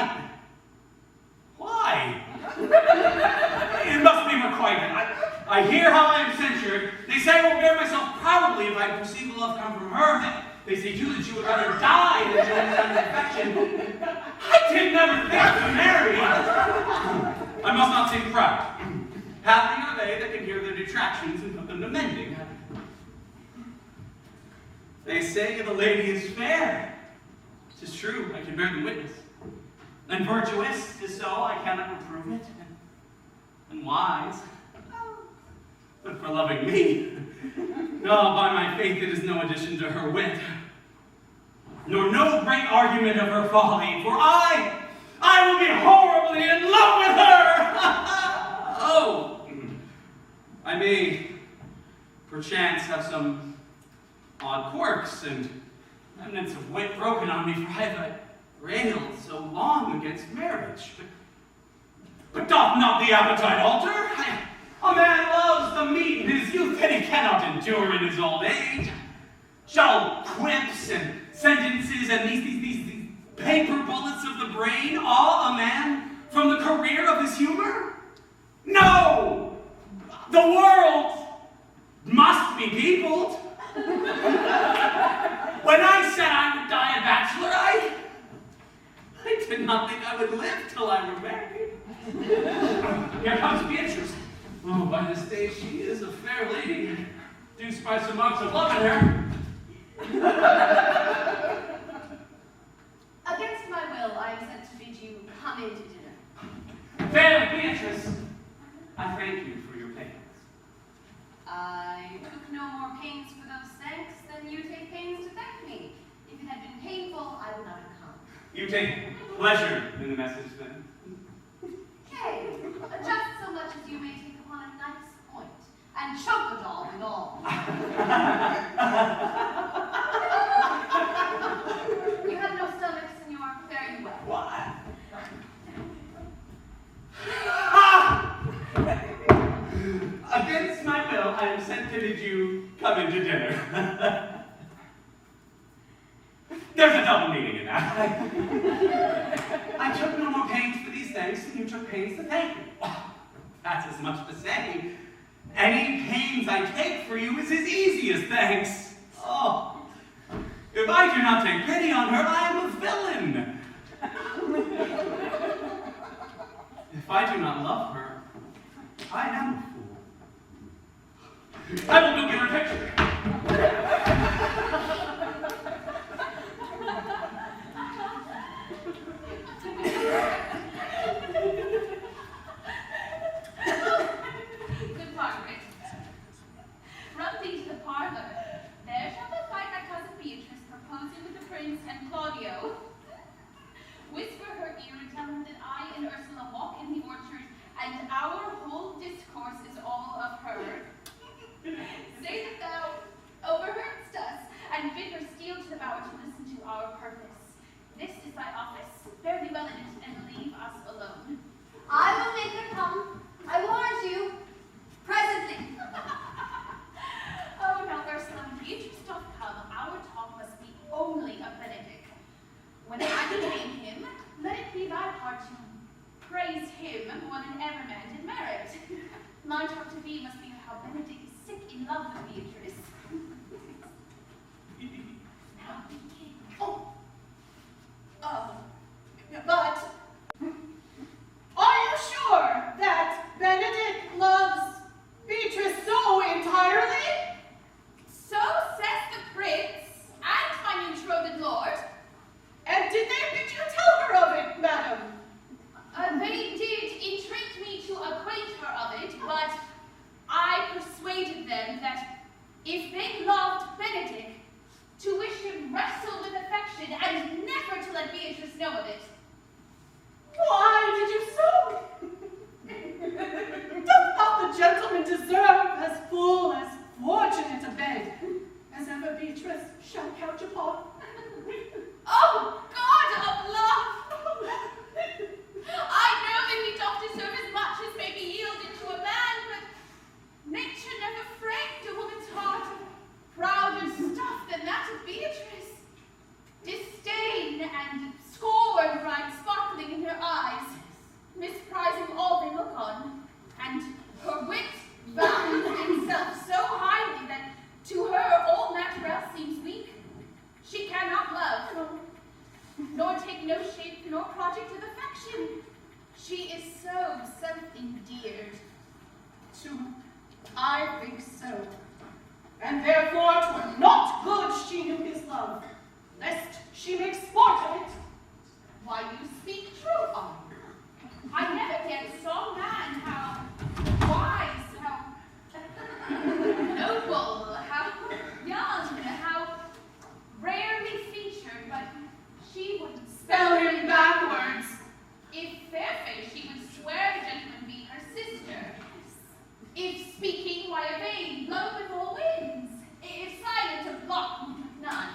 Why? It must be requited. I hear how I am censured. They say I will bear myself proudly if I perceive a love come from her. They say too that she would rather die than join this kind of affection. I did never think to marry. I must not seem proud. Happy are they that can hear their detractions and put them to mending. They say the lady is fair. 'Tis true, I can bear the witness. And virtuous, 'tis so, I cannot reprove it. And wise, but for loving me, no, by my faith, it is no addition to her wit, nor no great argument of her folly, for I will be horribly in love with her! Oh, I may, perchance, have some odd quirks and remnants of wit broken on me, for I have railed so long against marriage. But doth not the appetite alter? A man loves the meat in his youth that he cannot endure in his old age. Shall quips and sentences and these paper bullets of the brain awe a man from the career of his humor? No! The world must be peopled. When I said I would die a bachelor, I did not think I would live till I were married. Here comes Beatrice. Oh, by this day she is a fair lady. Do spy some marks of love in her. Against my will, I am sent to bid you come in to dinner. Fair Beatrice, I thank you for your pains. I took no more pains for those thanks than you take pains to thank me. If it had been painful, I would not have come. You take pleasure in the message, then? Hey, just so much as you may take upon a nice point, and choke a doll with all. You have no stomach, senor. Fare you well. What? Against my will, I am sent to bid you come into dinner. There's a double meaning in that. I took no more pains for these thanks than you took pains to thank me. That's as much to say. Any pains I take for you is as easy as thanks. Oh, if I do not take pity on her, I am a villain. If I do not love her, I am a fool. I will go get her picture. Prince and Claudio. Whisper her ear and tell him that I and Ursula walk in the orchard, and our whole discourse is all of her. Say that thou overheardst us, and bid her steal to the bower to listen to our purpose. This is thy office. Fare thee well in it, and leave us alone. I will make her come. I warrant you. Presently. Oh, now, Ursula, when Beatrice doth come, our talk must be only of Benedick. When I name him, let it be thy part to praise him more than ever man did merit. My talk to thee must be of how Benedick is sick in love with Beatrice. Now begin. But are you sure that Benedick loves Beatrice so entirely? So says the prince and my new betrothed lord. And did they bid you tell her of it, madam? They did entreat me to acquaint her of it, but I persuaded them that if they loved Benedick, to wish him wrestle with affection and never to let Beatrice know of it. Why did you so? Doth not the gentleman deserve as full, as fortunate a bed as ever Beatrice shall couch upon? Oh, God of love! I know that he doth deserve as much as may be yielded to a man, but nature never framed a woman's heart of prouder stuff than that of Beatrice. Disdain and scorn ride sparkling in her eyes, misprizing all they look on, and her wit values itself so highly that to her all matter else seems weak. She cannot love, nor take no shape nor project of affection. She is so self-endeared. I think so. And therefore 'twere not good she knew his love, lest she make sport of it. Why, you speak true, Honor. I never yet saw man how wise, how noble, how young, how rarely featured, but she would Spell him backwards. If fair-faced, she would swear the gentleman be her sister. If speaking, why a vein blown with all winds. If silent, a block moved with none.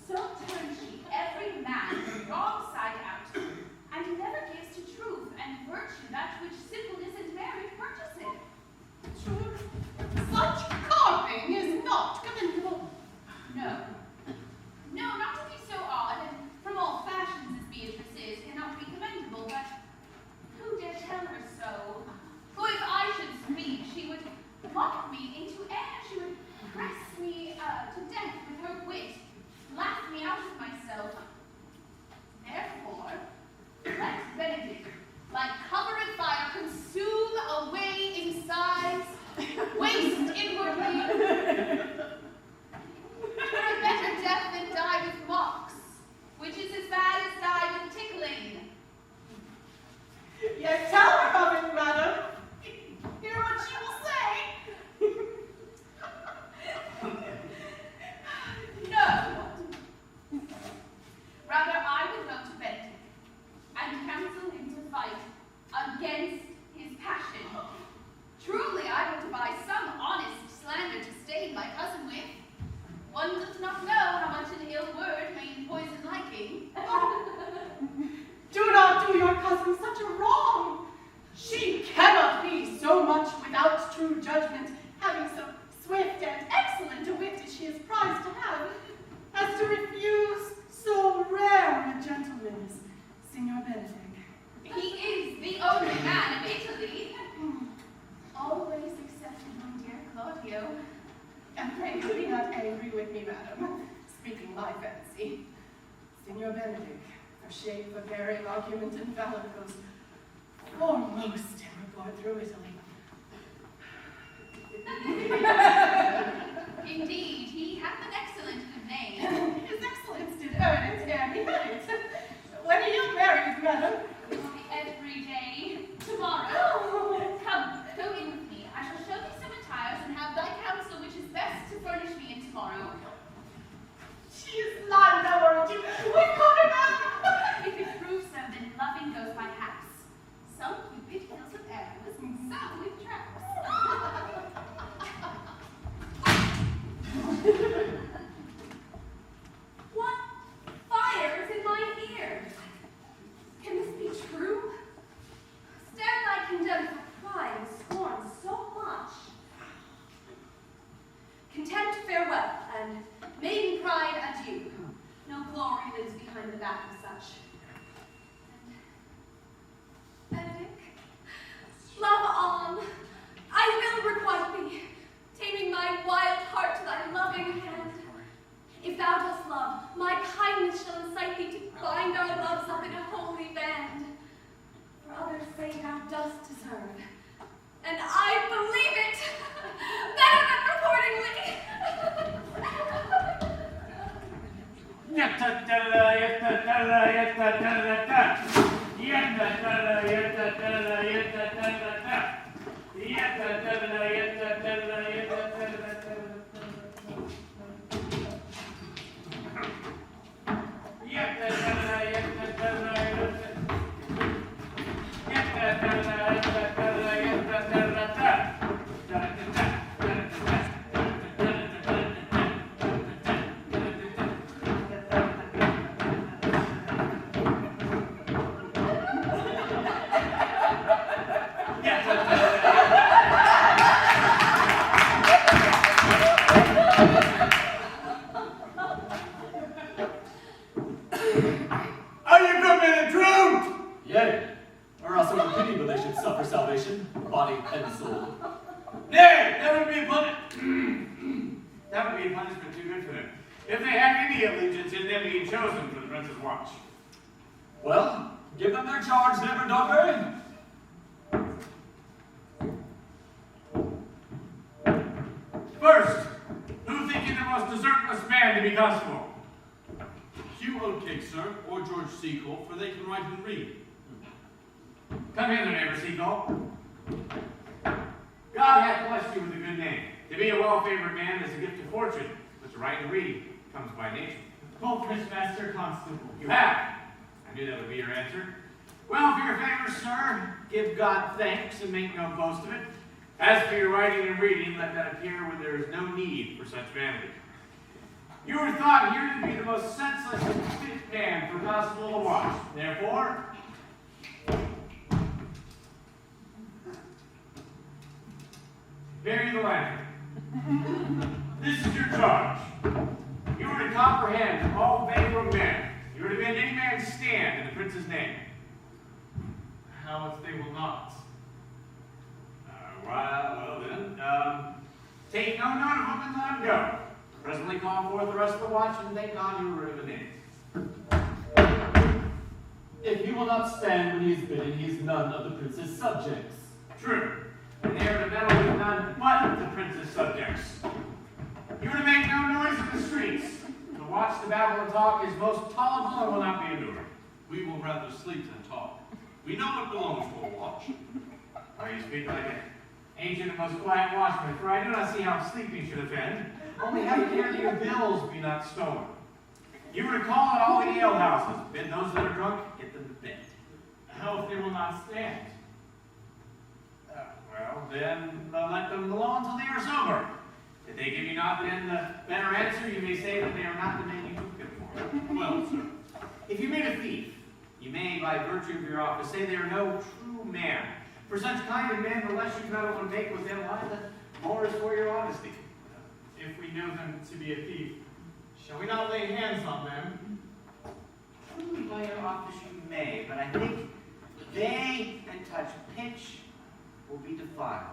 So turns she every man the wrong side out, and never gives to truth and virtue that which simpleness and merit purchaseth. Such carping is not commendable. No. No, not to be so odd, and from all fashions as Beatrice is, cannot be commendable, but who dare tell her so? Who, if I should speak, she would mock me into air, she would press me to death with her wit, laugh me out of myself. Therefore, let Benedick, like covered fire, consume away in sighs, waste inwardly. A better death than die with mocks, which is as bad as die with tickling. Yet tell her of it, madam. Hear what she will say. No. Rather, I would go to Benedick and counsel him to fight against his passion. Truly, I would devise some honest slander to stain my cousin with. One does not know how much an ill word may poison liking. Do not do your cousin such a wrong. She cannot be so much without true judgment, having so swift and excellent a wit as she is prized to have, as to refuse so rare a gentleman as Signor Benedick. He is the only man of Italy. Always excepting my dear Claudio. And pray be not angry with me, madam, speaking my fancy. Signor Benedick, for shape, for bearing, argument, and valor goes foremost in report through Italy. Indeed, he hath an excellent good name. His excellence did earn it ere he had it. When are you married, madam? Every day. Tomorrow. Come, go in with me. I shall show thee some attires and have thy counsel which is best to furnish me in tomorrow. She is none our behind the back of such. And Benedick, love on. I will requite thee, taming my wild heart to thy loving hand. If thou dost love, my kindness shall incite thee to bind our loves up in a holy band. For others say thou dost deserve, and I believe it better than reportingly. Are you good men and true? Yea, or else it were pity but they should suffer salvation, body and soul. Nay, that would be a that would be a punishment too good for them. If they had any allegiance in them being chosen for the prince's watch. Well, give them their charge, never Dogberry. First, who think you the most desertless man to be constable? Hugh Oatcake, sir, or George Seacole, for they can write and read. Come hither, neighbor Seacole. God hath blessed you with a good name. To be a well-favored man is a gift of fortune, but to write and read comes by nature. Oh, Prince Master Constable. You have. I knew that would be your answer. Well, for your favor, sir, give God thanks and make no boast of it. As for your writing and reading, let that appear when there is no need for such vanity. You were thought here to be the most senseless and fit man for constable to watch. Therefore, bury the lantern. This is your charge. You are to comprehend all vagabond men. You are to bid any man stand in the prince's name. How if they will not? Well then, take no note of them and let them go. Presently call forth the rest of the watch and thank God you were rid of the names. If he will not stand when he is bidden, he is none of the prince's subjects. True. And they are to meddle with none but the prince's subjects. You are to make no noise in the streets. To watch the babble and talk is most tolerable and will not be endured. We will rather sleep than talk. We know what belongs to a watch. Or you speak like an ancient and most quiet watchman, for I do not see how sleeping should offend. Only have care that your bills be not stolen. You are to call at all the alehouses, bid those that are drunk, get them to bed. How if they will not stand? Well, then let them alone until they are sober. If they give you not then the better answer, you may say that they are not the men you took them for. Well, sir. If you meet a thief, you may, by virtue of your office, say they are no true man. For such kind of men, the less you meddle and make with them, why the more is for your honesty. If we know them to be a thief, shall we not lay hands on them? Truly, by your office you may, but I think they that touch pitch will be defiled.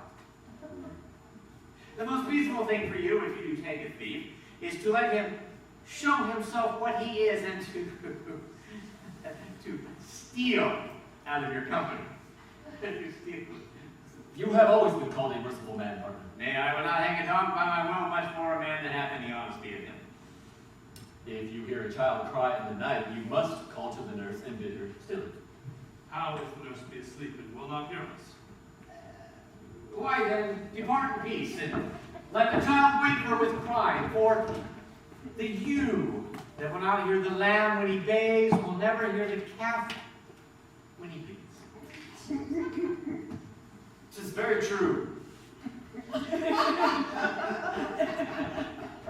The most peaceful thing for you, if you do take a thief, is to let him show himself what he is and to steal out of your company. You have always been called a merciful man, Harper. Nay, I will not hang a dog by my will, much more a man that hath any honesty in him. If you hear a child cry in the night, you must call to the nurse and bid her still it. How if the nurse be asleep and will not hear us? Why then, depart in peace, and let the child wake her with crying, for the ewe that will not hear the lamb when he bays will never hear the calf when he beats. This is very true.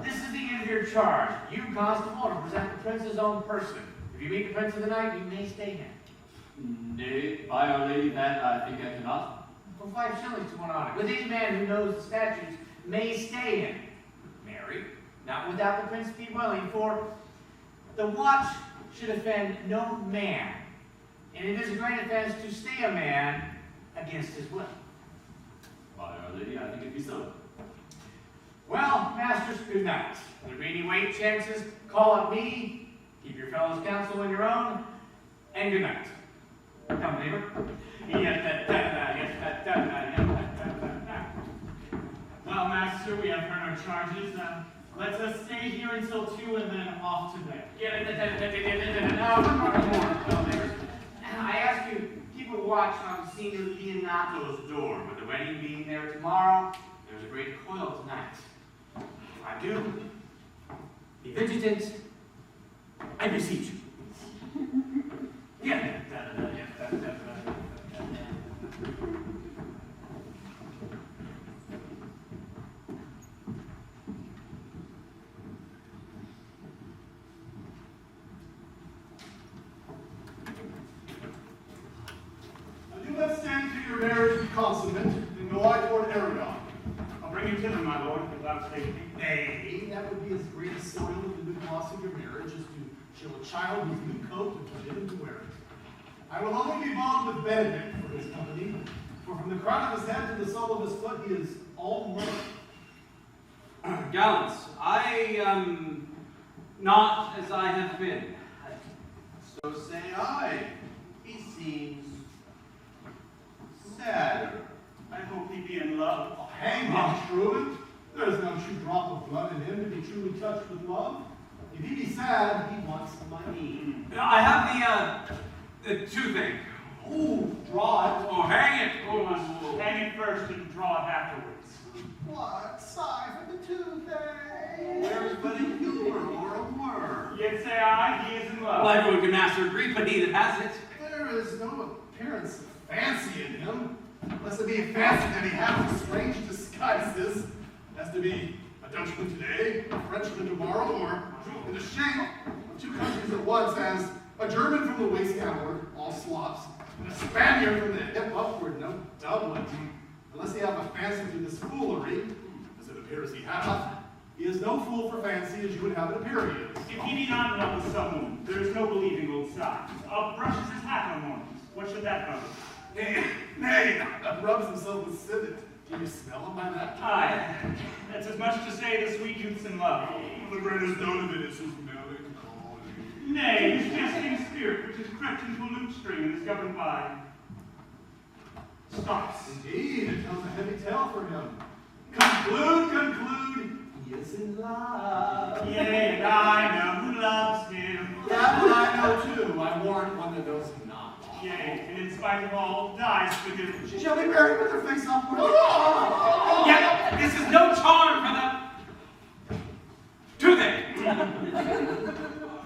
This is the end of your charge. You, constable, to present the prince's own person. If you meet the prince of the night, you may stay here. Nay, by Our Lady, that I think I cannot. For 5 shillings to one honor. With any man who knows the statutes may stay in. Marry, not without the prince be willing, for the watch should offend no man, and it is a great offense to stay a man against his will. By Our Lady, I think it be so. Well, masters, good night. If there be any weight chances, call up me, keep your fellows' counsel on your own, and good night. Come, neighbor. Well, master, we have heard our charges. Let us stay here until 2 and then off to bed. No, neighbors. I ask you, keep a watch on Senior Leonato's door. With the wedding being there tomorrow, there's a great coil tonight. If I do, be vigilant, I beseech you. Yeah. You let stand to your marriage be consummate, and go I toward Aragon. I'll bring you to them, my lord, without safety. Nay, that would be as great a soil of the new gloss of your marriage as to show a child his new coat and forbid him to wear it. I will only be bound with Benedick for his company, for from the crown of his head to the sole of his foot he is all myrrh. Gallants, I am not as I have been. So say I. He seems sadder. I hope he be in love. Oh, hang on, truant. There is no true drop of blood in him to be truly touched with love. If he be sad, he wants money. I have the toothache. Ooh, draw it. Oh, hang it. You must hang it first and draw it afterwards. What? Sigh for the toothache. There's but a humor or a word. Yet say I, he is in love. Well, everyone can master agree, but he that has it. There is no appearance of fancy in him, unless it be a fancy that he has a strange disguises, as to be a Dutchman today, a Frenchman tomorrow, or in the shame of 2 countries at once, as a German from the waist downward, all slops, and a Spaniard from the hip upward, no doublet. Unless he have a fancy to this foolery, as it appears he hath, he is no fool for fancy as you would have it appear he is. If he be not in love with someone, there is no believing old signs. Brushes his hat on mornings. What should that know? Nay, rubs himself with civet. Do you smell him by that? Aye. That's as much to say the sweet youth's in love. The greatest note of it is his melancholy. Nay, his jesting spirit, which is crept into a lute string and is governed by stops. Indeed, it tells a heavy tale for him. Conclude, he is in love. Yea, and I know who loves him. That one I know too. I warrant one that knows him not. Yea, and in spite of all, dies for him. She shall be married with her face upward. Yet, this is no charm for the toothache.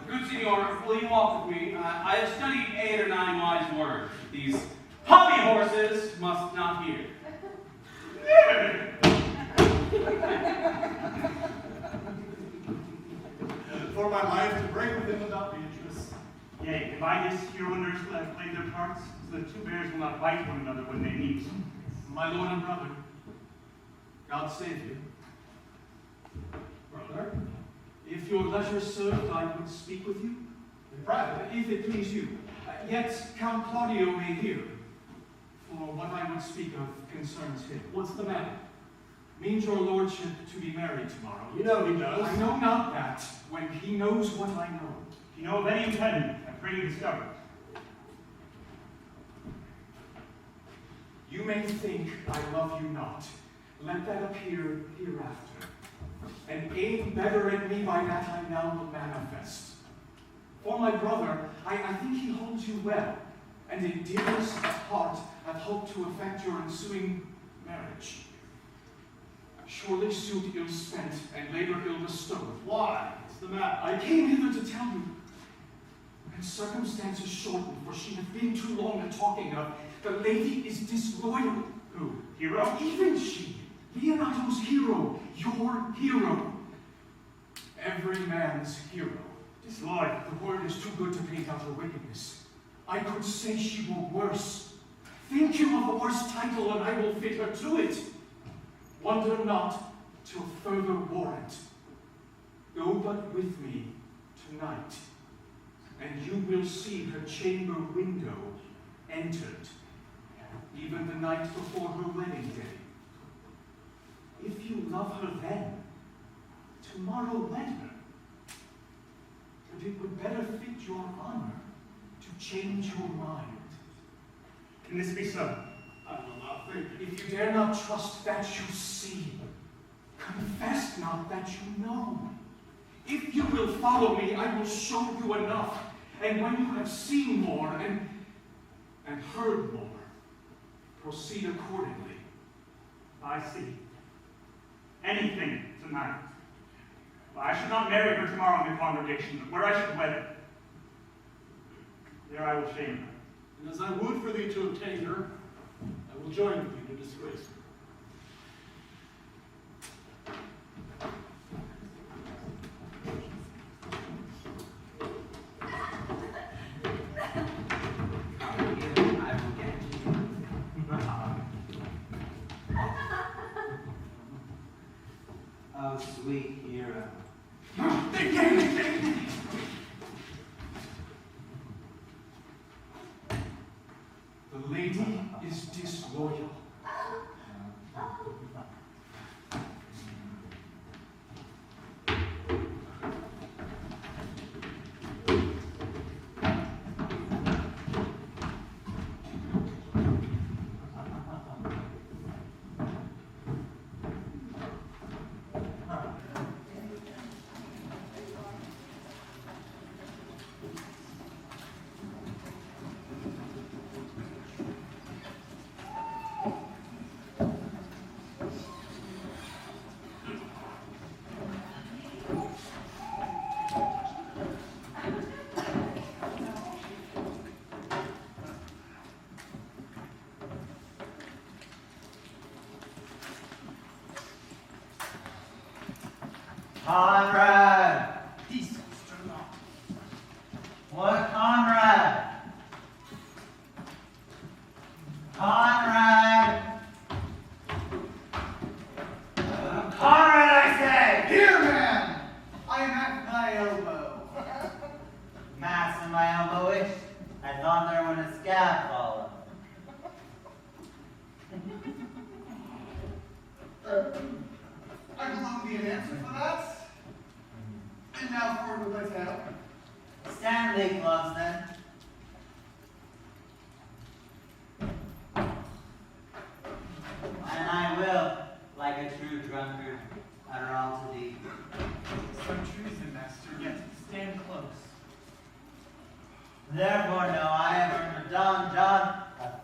Good Signor, will you walk with me? I have studied 8 or 9 wise words. These hobby horses must not hear. For my life to break with him about Beatrice. Yea, if I his hero nurse have played their parts, so that 2 bears will not bite one another when they meet. My lord and brother, God save you. Brother, if your leisure served, I would speak with you in private, if it please you. Yet Count Claudio may hear, for what I would speak of concerns him. What's the matter? Means your lordship to be married tomorrow. You know he does. I know not that, when he knows what I know. If you know of any impediment, I pray you discover it. You may think I love you not. Let that appear hereafter. And aim better at me by that I now will manifest. For my brother, I think he holds you well, and in dearest heart hath hoped to effect your ensuing marriage. Surely suit ill spent, and labor ill bestowed. Why? What's the matter? I came hither to tell you, and circumstances shortened, for she hath been too long a talking of, the lady is disloyal. Who? Hero? Even she, Leonato's hero, your hero. Every man's hero. Disloyal. The word is too good to paint out her wickedness. I could say she were worse. Think you of a worse title, and I will fit her to it. Wonder not till further warrant. Go but with me tonight. and you will see her chamber window entered, even the night before her wedding day. If you love her then, tomorrow wed her. But it would better fit your honor to change your mind. Can this be so? I will not think. If you dare not trust that you see, confess not that you know. If you will follow me, I will show you enough. And when you have seen more and heard more, proceed accordingly. I see. Anything tonight. Well, I should not marry her tomorrow in the congregation, but where I should wed her, there I will shame her. And as I would for thee to obtain her, I will join with you to disgrace her. Oh, sweet hero. The lady is disloyal. Conrad! What, Conrad? Conrad! Conrad, I say! Here, man! I am at thy elbow. Mass in my elbow-ish. I thought there would a scab follow. I will owe thee an answer for that. And now forward with my tale. Stand thee close then. And I will, like a true drunkard, utter all to thee. Some treason, master, yet stand close. Therefore know I have earned for Don John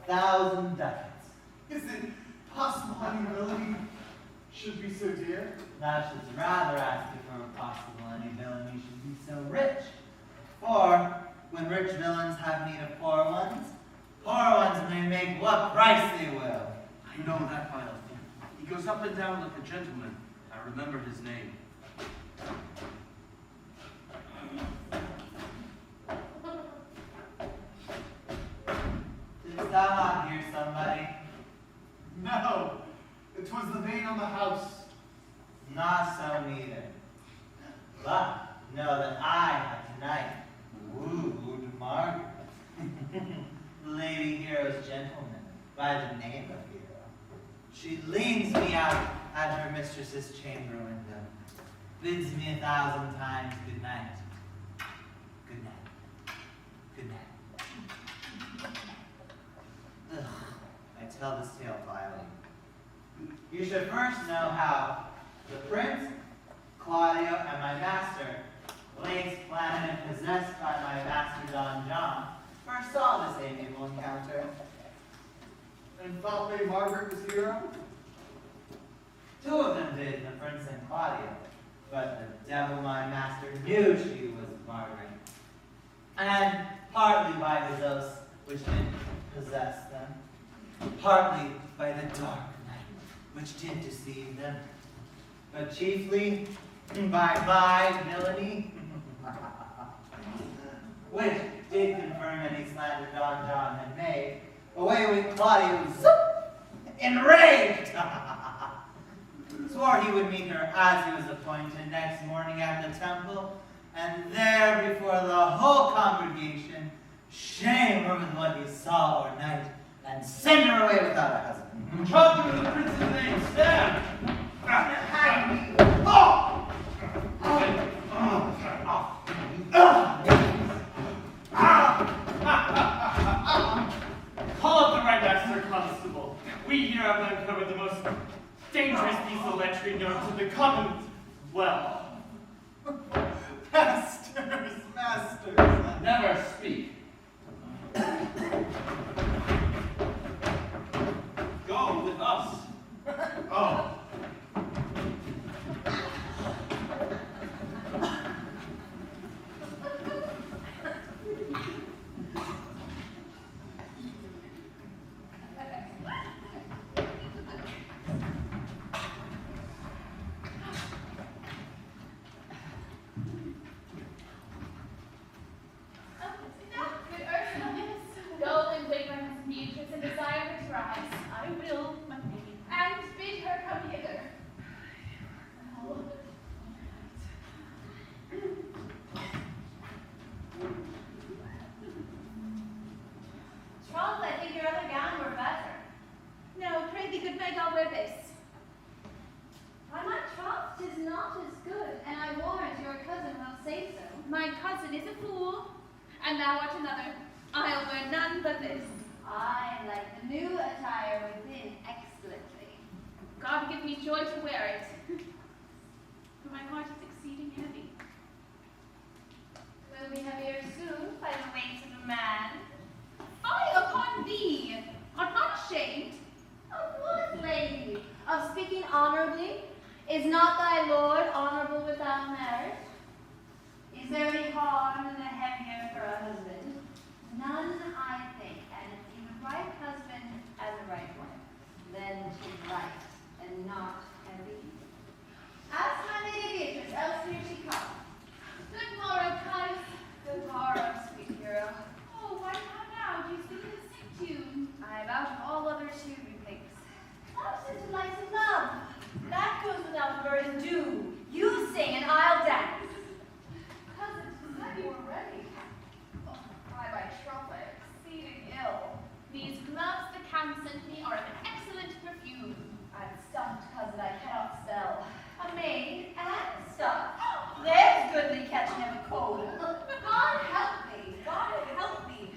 1,000 ducats. Is it possible any villainy should be so dear? Thou shouldst rather ask if it were possible any villainy should be so rich. For when rich villains have need of poor ones may make what price they will. I know that vile thing. He goes up and down like a gentleman. I remember his name. Didst thou not hear somebody? No, it was the vein on the house. Not so neither. But know that I have tonight wooed Margaret, Lady Hero's gentleman, by the name of Hero. She leans me out at her mistress's chamber window, bids me 1,000 times good night. Good night. Good night. Ugh, I tell this tale vilely. You should first know how the prince, Claudio, and my master, late planned and possessed by my master Don John, first saw this amiable encounter. And thought they Margaret was Hero? Two of them did, the prince and Claudio, but the devil my master knew she was Margaret. And partly by his oaths which did possess them, partly by the dark night which did deceive them, but chiefly by my villainy, which did confirm any slander Don John had made. Away went Claudio, enraged, swore he would meet her as he was appointed next morning at the temple, and there before the whole congregation, shame her with what he saw o'ernight, and send her away without a husband. Charge you in the prince's name, stand! Call up the right master constable. We here have uncovered the most dangerous piece of lechery known to the common well. Masters, masters. Never speak. Go with us. Oh. Good Ursula, go and wait for Miss Beatrice and desire her to rise. I will, my lady. And bid her come hither. Oh. Troth, I think your other gown were better. No, pray thee, good maid, I'll wear this. Why, my troth, 'tis not as good, and I warrant your cousin will say so. My cousin is a fool, and thou art another. I'll wear none but this. I like the new attire within excellently. God give me joy to wear it, for my heart is exceeding heavy. Will be heavier soon by the weight of a man. Fie upon thee! Art not ashamed? Of what, lady? Of speaking honorably? Is not thy lord honorable without merit? Is there any harm in the heavier for a husband? None, I think, and in the right husband and the right wife. Then 'tis light and not heavy. Ask my lady Beatrice, else here she comes. Good morrow, Caius. Good morrow, sweet hero. Oh, why how now? Do you sing a sick tune? I about all other tune, methinks. Absent to lights of love. That goes without burden due. You sing and I'll dance. Cousin, 'tis that you are ready. Oh, by troth, I am exceeding ill. These gloves the Count sent me are of an excellent perfume. I'm stuffed, cousin, I cannot spell. A maid and stuffed. There's goodly catching of a cold. God help me, God help me.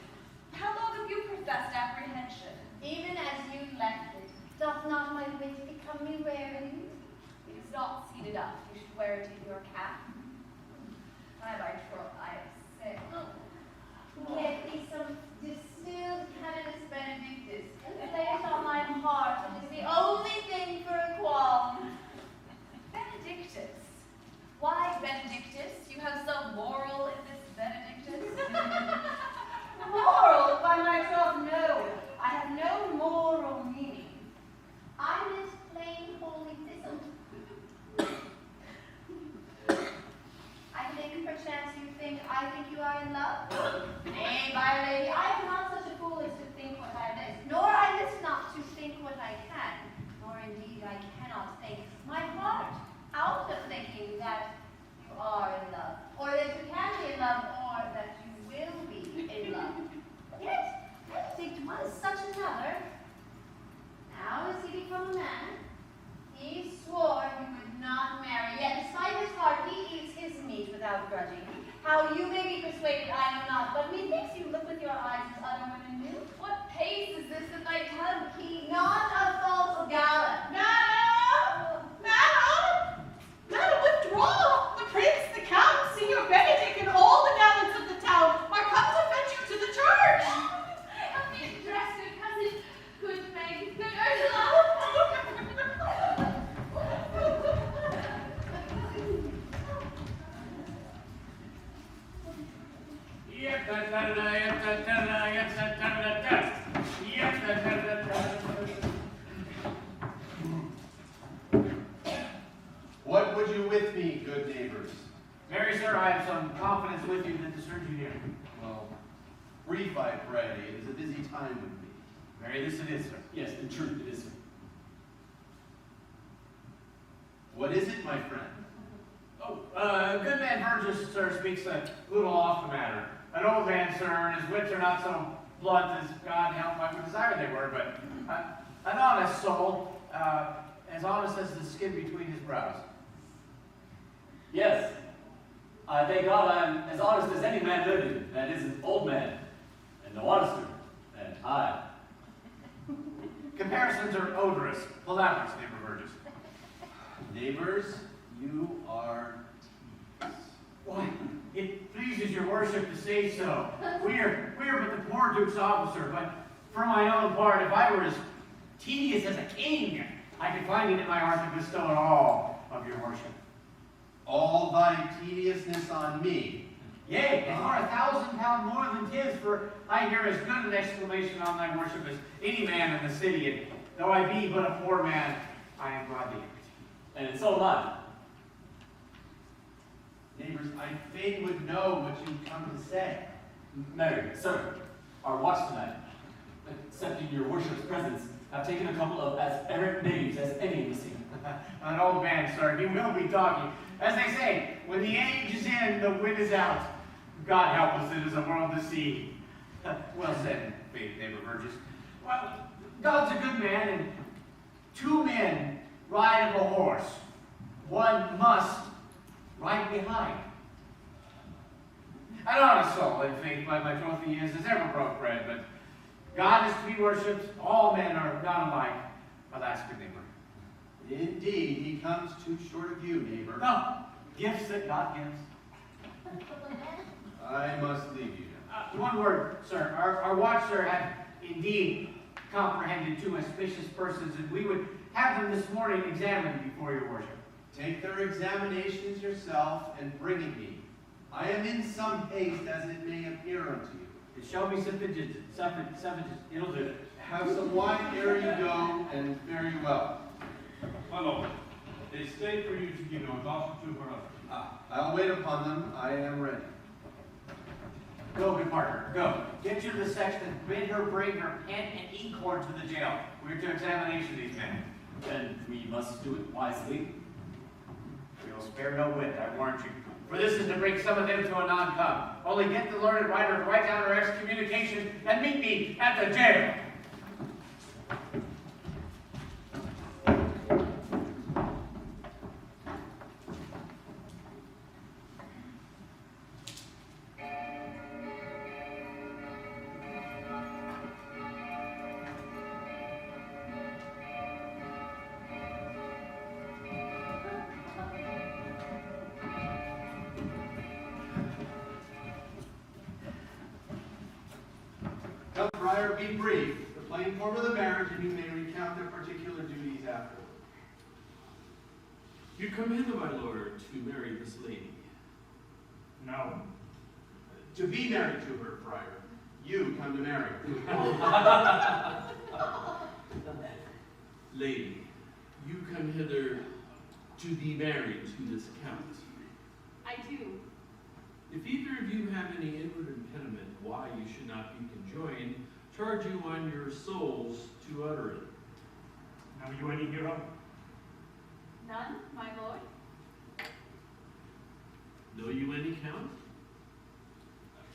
How long have you professed apprehension? Even as you left it, doth not my wit become me wearing? It is not seated up, you should wear it in your cap. By troth, I am sick. Get thee some distilled Cannabis Benedictus, and lay it on my heart. It is the only thing for a qualm. Benedictus. Why, Benedictus? You have some moral in this Benedictus? Moral, by my troth, no. I have no moral meaning. I meant plain holy thistle. I think perchance you think I think you are in love. Nay, my lady, I am not such a fool as to think what I list, nor I list not to think what I can, nor indeed I cannot think my heart out of thinking that you are in love, or that you can be in love, or that you will be in love. Yet, I think was such another. Now is he become a man? He swore he would not marry, yet despite his heart he eats his meat without grudging. How you may be persuaded, I know not, but methinks you look with your eyes as other women do. What pace is this that thy tongue keeps? Not a false gallant. Madam! Madam! Madam, withdraw! The prince, the count, Signor Benedick, and all the gallants of the town are come to fetch you to the church. Help me to dress, good cousin, good maid, good Ursula. What would you with me, good neighbors? Marry, sir, I have some confidence with you that discerns you here. Well, brief, I pray. It is a busy time with me. Marry, this it is, sir. Yes, in truth it is, sir. What is it, my friend? Oh, Good man Burgess, sir, speaks a little off the matter. An old man, sir, and his wits are not so blunt as God help I would desire they were, but an honest soul, as honest as the skin between his brows. Yes. I thank God I'm as honest as any man living, that is an old man, and no honester than I. Comparisons are odorous. Palaverous, neighbor Burgess. Neighbors, you are teased. Why, it pleases your worship to say so. We're but the poor duke's officer, but for my own part, if I were as tedious as a king, I could find it in my heart to bestow it all of your worship. All thy tediousness on me. Yea, and for 1,000 pound more than 'tis, for I hear as good an exclamation on thy worship as any man in the city, and though I be but a poor man, I am glad to hear it. And so am I. Neighbors, I fain would know what you come to say. Mary, sir, our watch tonight, accepting your worship's presence, have taken a couple of as errant knaves as any in Messina. An old man, sir, he will be talking. As they say, when the age is in, the wind is out. God help us, it is a world to see. Well said, faith, neighbor Burgess. Well, God's a good man, and two men ride of a horse. One must ride behind. An honest soul, in faith, by my troth he is, as ever broke bread, but God is to be worshipped. All men are not alike. Alas, good neighbor. Indeed, he comes too short of you, neighbor. No, gifts that God gives. I must leave you now. One word, sir. Our watch, sir, had indeed comprehended two auspicious persons, and we would have them this morning examined before your worship. Take their examinations yourself and bring it me. I am in some haste, as it may appear unto you. It shall be sufficient. It'll do. Have some wine ere you go, and fare you well. My lord, they stay for you to give your daughter to her husband. I'll wait upon them. I am ready. Go, good partner, go. Get you to the sexton, bid her bring her pen and inkhorn to the jail. We're to examination these men. Then we must do it wisely. We will spare no wit, I warrant you. For this is to bring some of them to a non-come. Only get the learned writer to write down her excommunication and meet me at the jail. Come, friar, be brief. The plain form of the marriage, and you may recount their particular duties afterward. You come hither, my lord, to marry this lady. No. To be married to her, friar. You come to marry Lady, you come hither to be married to this count. I do. If either of you have any inward impediment why you should not be conjoined, charge you on your souls to utter it. Know you any hero? None, my lord. Know you any count?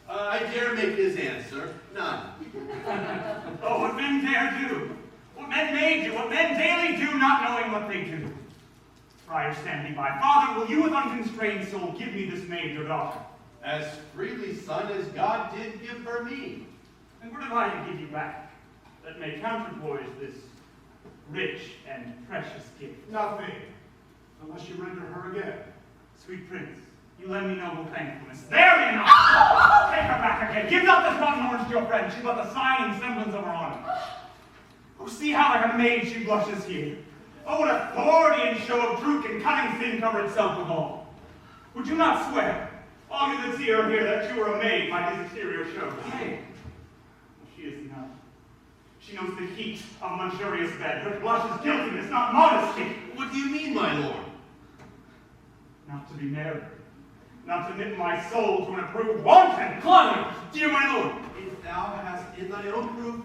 I dare make his answer. None. Oh, what men dare do! What men may do, what men daily do, not knowing what they do. Friar, stand me by. Father, will you with unconstrained soul give me this maid, your daughter? As freely, son, as God did give her me. And what have I to give you back that may counterpoise this rich and precious gift? Nothing, unless you render her again. Sweet prince, you lend me noble thankfulness. There you know! Take her back again. Give not this rotten orange to your friend. She's but the sign and semblance of her honor. Oh, see how like a maid she blushes here. Oh, what authority and show of truth and cunning sin cover itself withal. Would you not swear, all you that see her here, that you are a maid by his exterior show? Nay, she is not. She knows the heat of luxurious bed. Her blush is guiltiness, not modesty. What do you mean, my lord? Not to be married. Not to knit my soul to an approved wanton. Claudio, dear my lord, If thou hast in thy own proof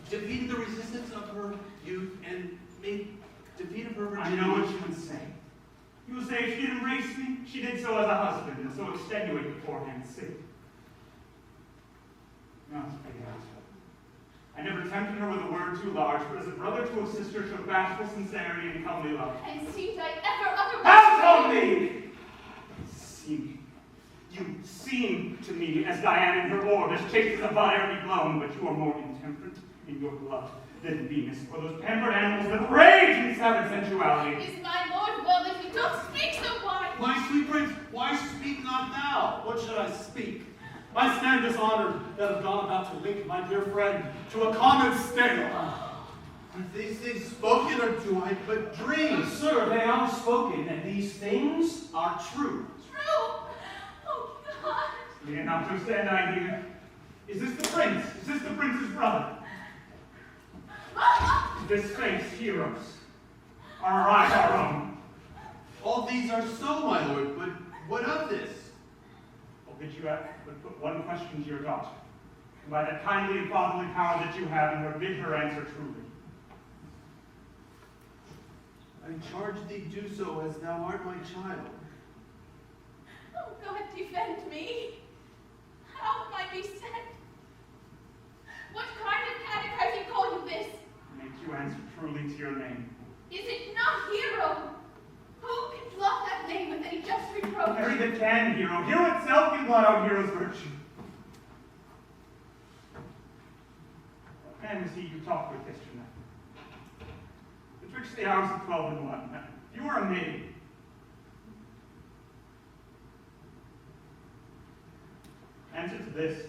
defeated the resistance of her youth and made defeat of her I virginity. know what you would say. You will say if she did embrace me, she did so as a husband, and so extenuate beforehand sin. No, I never tempted her with a word too large, but as a brother to a sister showed bashful sincerity and comely love. And seemed I ever otherwise. How told me? You seem to me as Diana in her orb, as chaste as a fiery blown, but you are more intemperate in your blood than Venus, or those pampered animals that rage in savage sensuality. Is my lord well that he doth speak so wide? My sweet prince, why speak not thou? What should I speak? I stand dishonored that have gone about to link my dear friend to a common stale. Are these things spoken, or do I but dream? Sir, they are spoken, and these things are true. True? Oh, God. Leonato, stand I here. Is this the prince? Is this the prince's brother? This face, heroes, are our eyes our own? All these are so, my lord, but what of this? I'll bid you but put one question to your daughter, and by that kindly and fatherly power that you have in her, bid her answer truly. I charge thee do so as thou art my child. Oh, God, defend me. How might be said? What kind of catechizing call you this? Make you answer truly to your name. Is it not Hero? Who can drop that name with any just reproach? Mary that can, Hero. Hero itself can blot out Hero's virtue. What man was he you talked with yesterday? Betwixt the hours of 12 and 1. You were a maid. Answer to this.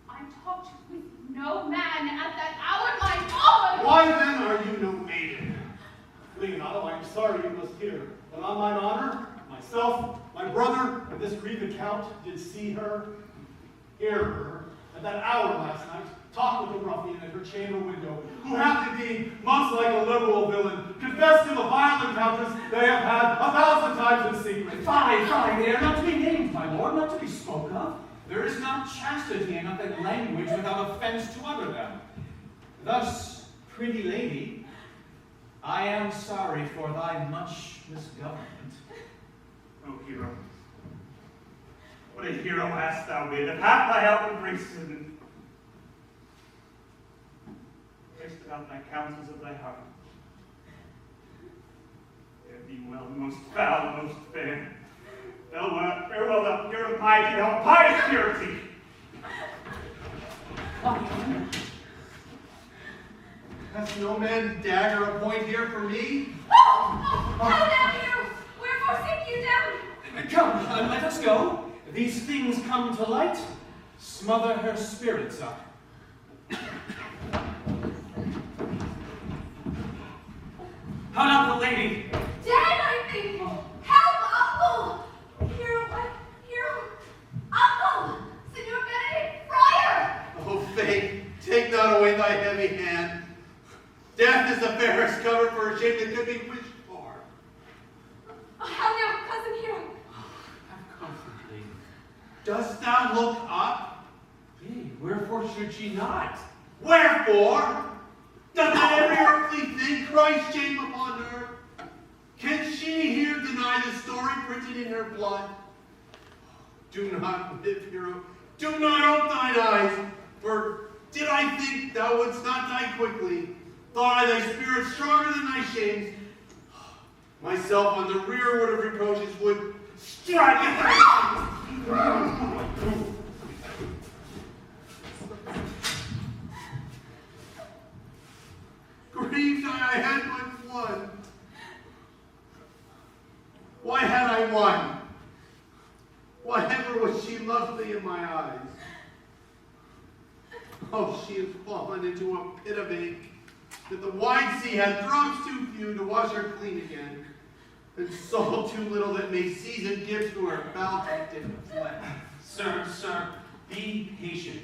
I talked with no man at that hour, my lord! Why then are you no maiden? Leonato, I am sorry you must hear, but on mine honor, myself, my brother, and this grieved count did see her, hear her, at that hour last night, talk with the ruffian at her chamber window, who hath indeed, most like a liberal villain, confessed to the vile encounters they have had 1,000 times in secret. Fine, they are not to be named, my lord, not to be spoke of. There is not chastity enough in language without offense to utter them. Thus, pretty lady, I am sorry for thy much misgovernment. O Hero, what a hero hast thou been, if half thy outward graces have been wasted out thy counsels of thy heart. Fare thee well, most foul, most fair. Farewell, thou pure piety, thou pious purity. Has no man dagger a point here for me? Oh, how now, Hero? Wherefore sit you down? Come, let us go. These things come to light. Smother her spirits up. How now the lady? Dead, I think. Help, uncle! Hero, uncle! Signor Benedick, friar! Oh, fate, take not away thy heavy hand. Death is the fairest cover for a shame that could be wished for. How now, cousin Hero? Have comfort, lady. Dost thou look up? Yea, wherefore should she not? Wherefore? Doth that every earthly thing Christ shame upon her? Can she here deny the story printed in her blood? Do not live, Hero. Do not open thine eyes, for did I think thou wouldst not die quickly, thought I thy spirit stronger than thy shames, myself on the rearward of reproaches would strike it. Grieved I had but one. Why had I one? Why ever was she lovely in my eyes? Oh, she has fallen into a pit of ink that the wide sea has drops too few to wash her clean again, and salt too little that may season give to her foul-tainted flesh. Sir, be patient.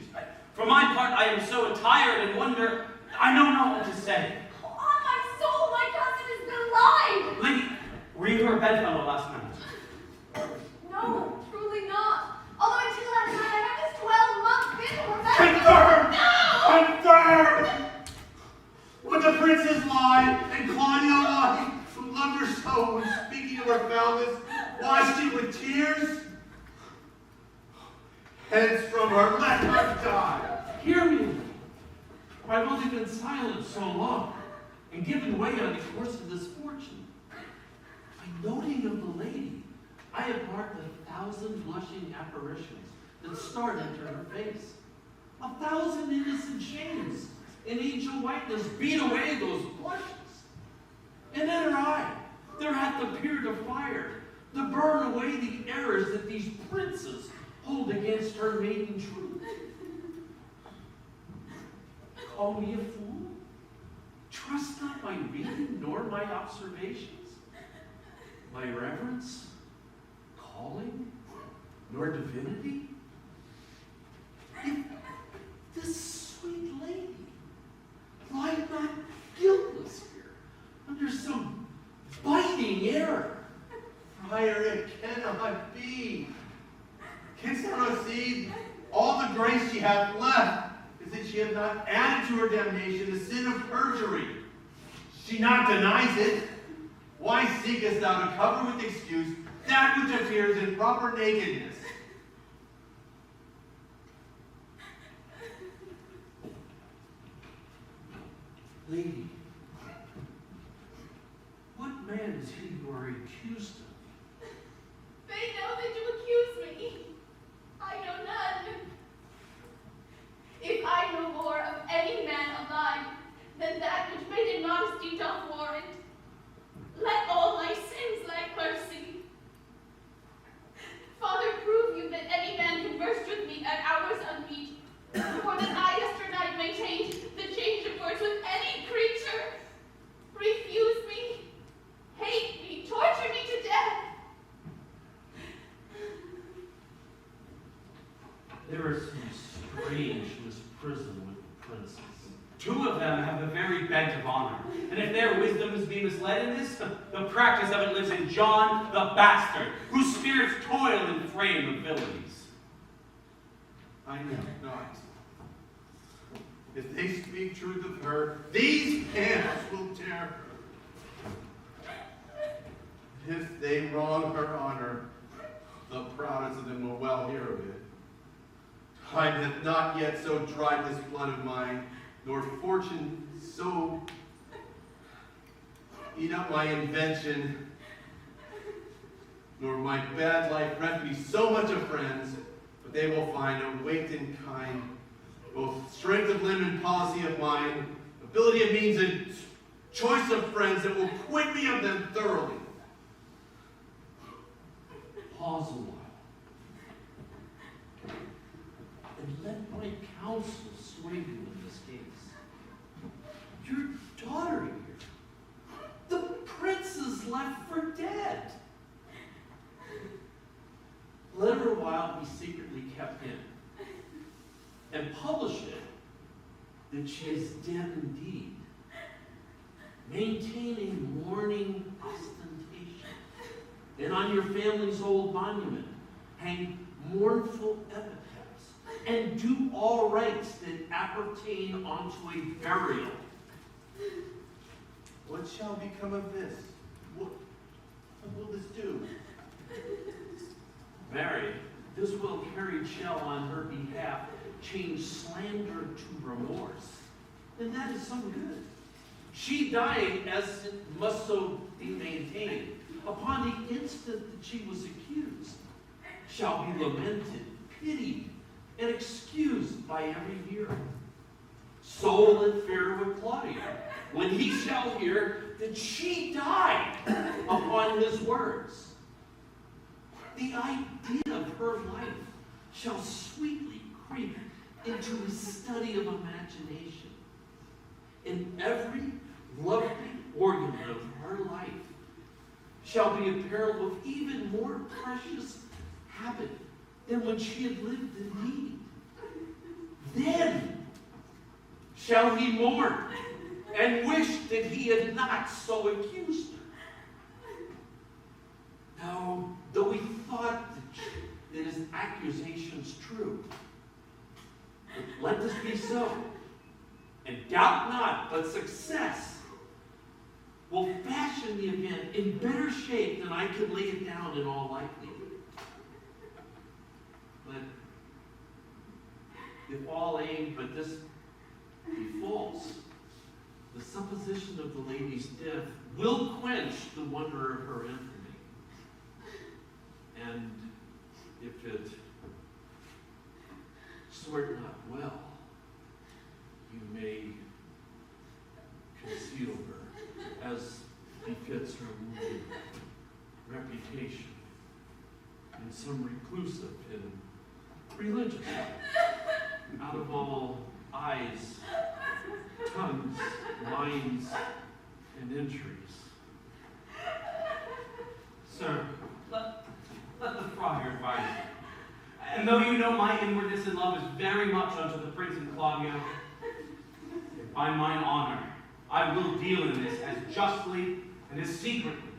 For my part, I am so attired and wonder, I know not what to say. On my soul, my cousin is belied! Lady, were you her bedfellow last night? No, truly not. Although until last night I had this 12-month bit of Confirm! Confirm! Would the prince's lie and Claudio Hence from her, let her die. Hear me. Why will you been silent so long and given way on the course of this fortune? By noting of the lady, I have marked 1,000 blushing apparitions that start into her face. 1,000 innocent shames in angel whiteness beat away those blushes. And in her eye, there hath appeared a fire to burn away the errors that these princes hold against her maiden truth. Call me a fool? Trust not my reading nor my observations, my reverence, calling, nor divinity? If this sweet lady lie not guiltless here under some biting error. Friar, it cannot be. Canst thou not see all the grace she hath left is that she hath not added to her damnation the sin of perjury? She not denies it. Why seekest thou to cover with excuse that which appears in proper nakedness? Lady, what man is he you are accused of? They know that you accuse me. I know none. If I know more of any man alive than that which maiden modesty doth warrant, let all my sins lack mercy. Father, prove you that any man conversed with me at hours unmeet, or that I yesternight maintained the change of words with any creature. Refuse me, hate me, torture me to death. There is some strange misprison with the princes. 2 of them have the very bent of honor, and if their wisdoms be misled in this, the practice of it lives in John the bastard, whose spirits toil in frame of villainies. I know not. If they speak truth of her, these hands will tear her. If they wrong her honor, the proudest of them will well hear of it. Time hath not yet so dried this blood of mine, nor fortune so eat up my invention, nor my bad life reft me so much of friends, but they will find a weight in kind, both strength of limb and policy of mind, ability of means and choice of friends that will quit me of them thoroughly. Pause a while, and let my counsel sway you in this case. Your daughter here, the prince is left for dead. Let her while be secretly kept in, and publish it that she is dead indeed. Maintain a mourning ostentation, and on your family's old monument hang mournful epitaphs, and do all rites that appertain unto a burial. What shall become of this? What will this do? Mary, this well carried shall on her behalf change slander to remorse, and that is some good. She died, as it must so be maintained, upon the instant that she was accused, shall be lamented, pitied, and excused by every hearer. So will it fare with Claudio, when he shall hear that she died upon his words. The idea of her life shall sweetly creep into his study of imagination. In every lovely organ of her life shall be apparelled with even more precious habit than when she had lived in need. Then shall he mourn and wish that he had not so accused her. Now, though we thought that his accusations true, but let this be so, and doubt not, but success will fashion the event in better shape than I could lay it down in all likelihood. But if all aim but this be false, the supposition of the lady's death will quench the wonder of her infamy. And if it sort not well, you may conceal her, as befits her wounded reputation, in some reclusive and religious, out of all eyes, tongues, minds, and entries. Sir, let the friar advise you. And though you know my inwardness and love is very much unto the prince and Claudio, by mine honor, I will deal in this as justly and as secretly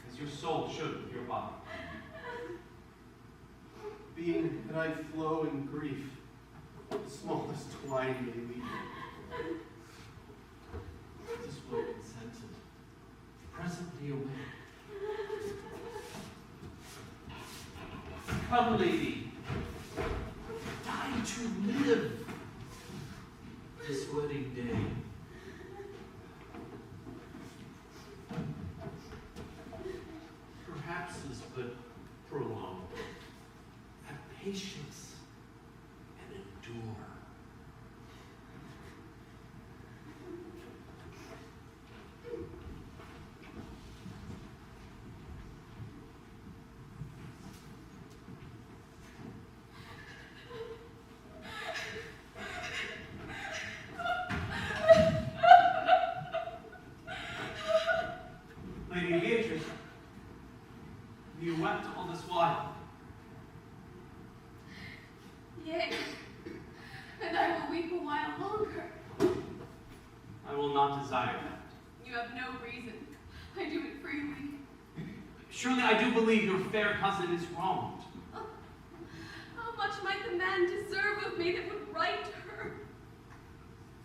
as your soul should with your body. Being that I flow in grief, the smallest twine may lead. This will consented, presently away. Come, lady, die to live this wedding day. Perhaps is but prolonged. Have patience and endure. Lady Beatrice, you wept all this while. Yea, and I will weep a while longer. I will not desire that. You have no reason. I do it freely. Surely I do believe your fair cousin is wronged. How much might the man deserve of me that would write to her?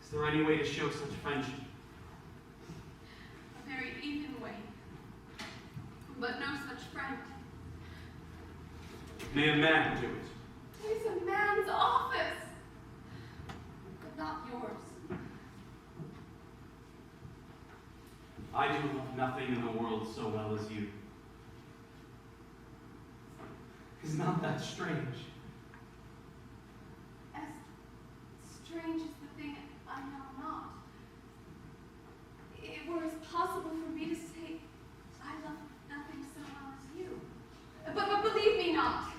Is there any way to show such friendship? A very even way. But no such friend. May a man do it? It is a man's office, but not yours. I do love nothing in the world so well as you. Is not that strange? As strange as the thing I know not. It were as possible for me to say, I love nothing so well as you. But believe me not.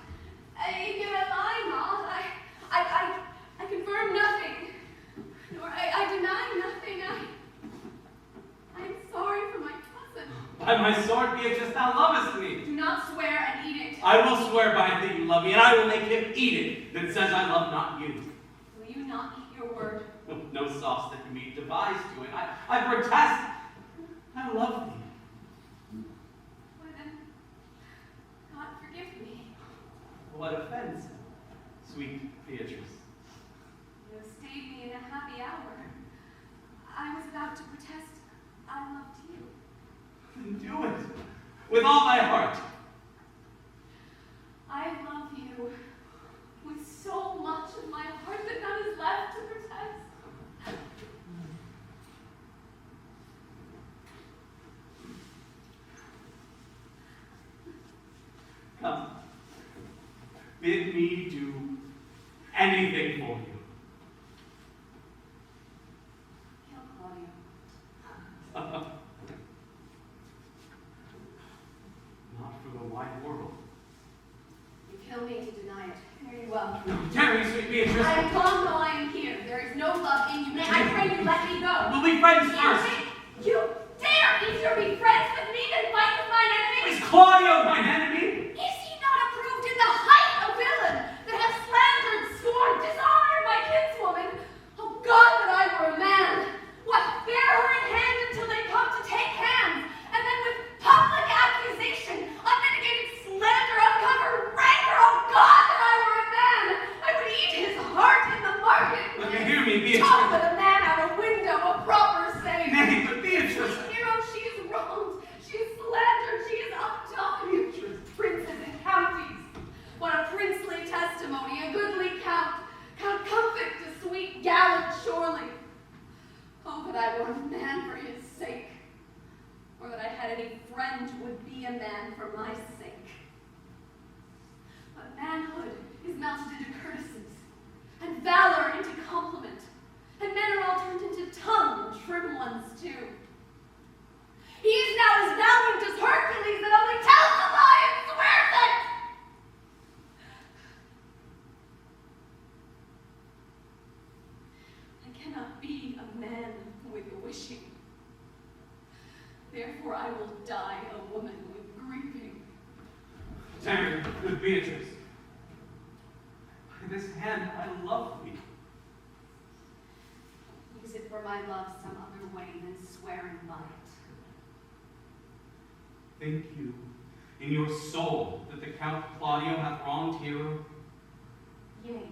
Yet I lie not. I confirm nothing. Nor I deny nothing. I am sorry for my cousin. By my sword, Beatrice, thou lovest me. Do not swear and eat it. I will swear by it that you love me, and I will make him eat it that says I love not you. Will you not eat your word? No sauce that can be devised to it. I protest. I love thee. Why then, God forgive me. What offense, sweet Beatrice? You have stayed me in a happy hour. I was about to protest I loved you. Then do it. With all my heart. I love you with so much of my heart that none is left to protest. Come. Bid me do anything for you. Kill Claudio. Not for the wide world. You kill me to deny it. Very well. Tarry, sweet Beatrice. I am gone though I am here. There is no love in you. May I pray you let me go. We'll be friends first. You dare easier be friends with me than fight with mine enemy? Is Claudio mine enemy? Is he not approved in the height a villain that hath slandered, scorned, dishonored my kinswoman? Oh God, that I were a man! What, bear her in hand until they come to take hands, and then with public accusation, unmitigated slander, uncovered rancor, oh God, that I were a man! I would eat his heart in the Look, hear me, Beatrice. Talk with a man out a window, a proper saying. Nay, but Beatrice. Hero, she is wronged, she is slandered, she is undone. Beatrice. Princes and counties. What a princely testimony, a goodly count. Count comfort surely. Oh, that I were a man for his sake, or that I had any friend who would be a man for my sake. But manhood is melted into courtesies, and valor into compliment, and men are all turned into tongue and trim ones too. He is now as valiant as Hercules that only tells a lie and swears it! I cannot be a man with wishing. Therefore I will die a woman with grieving. Dang, good Beatrice. By this hand I love thee. Use it for my love some other way than swearing by it. Think you, in your soul, that the Count Claudio hath wronged Hero? Yea,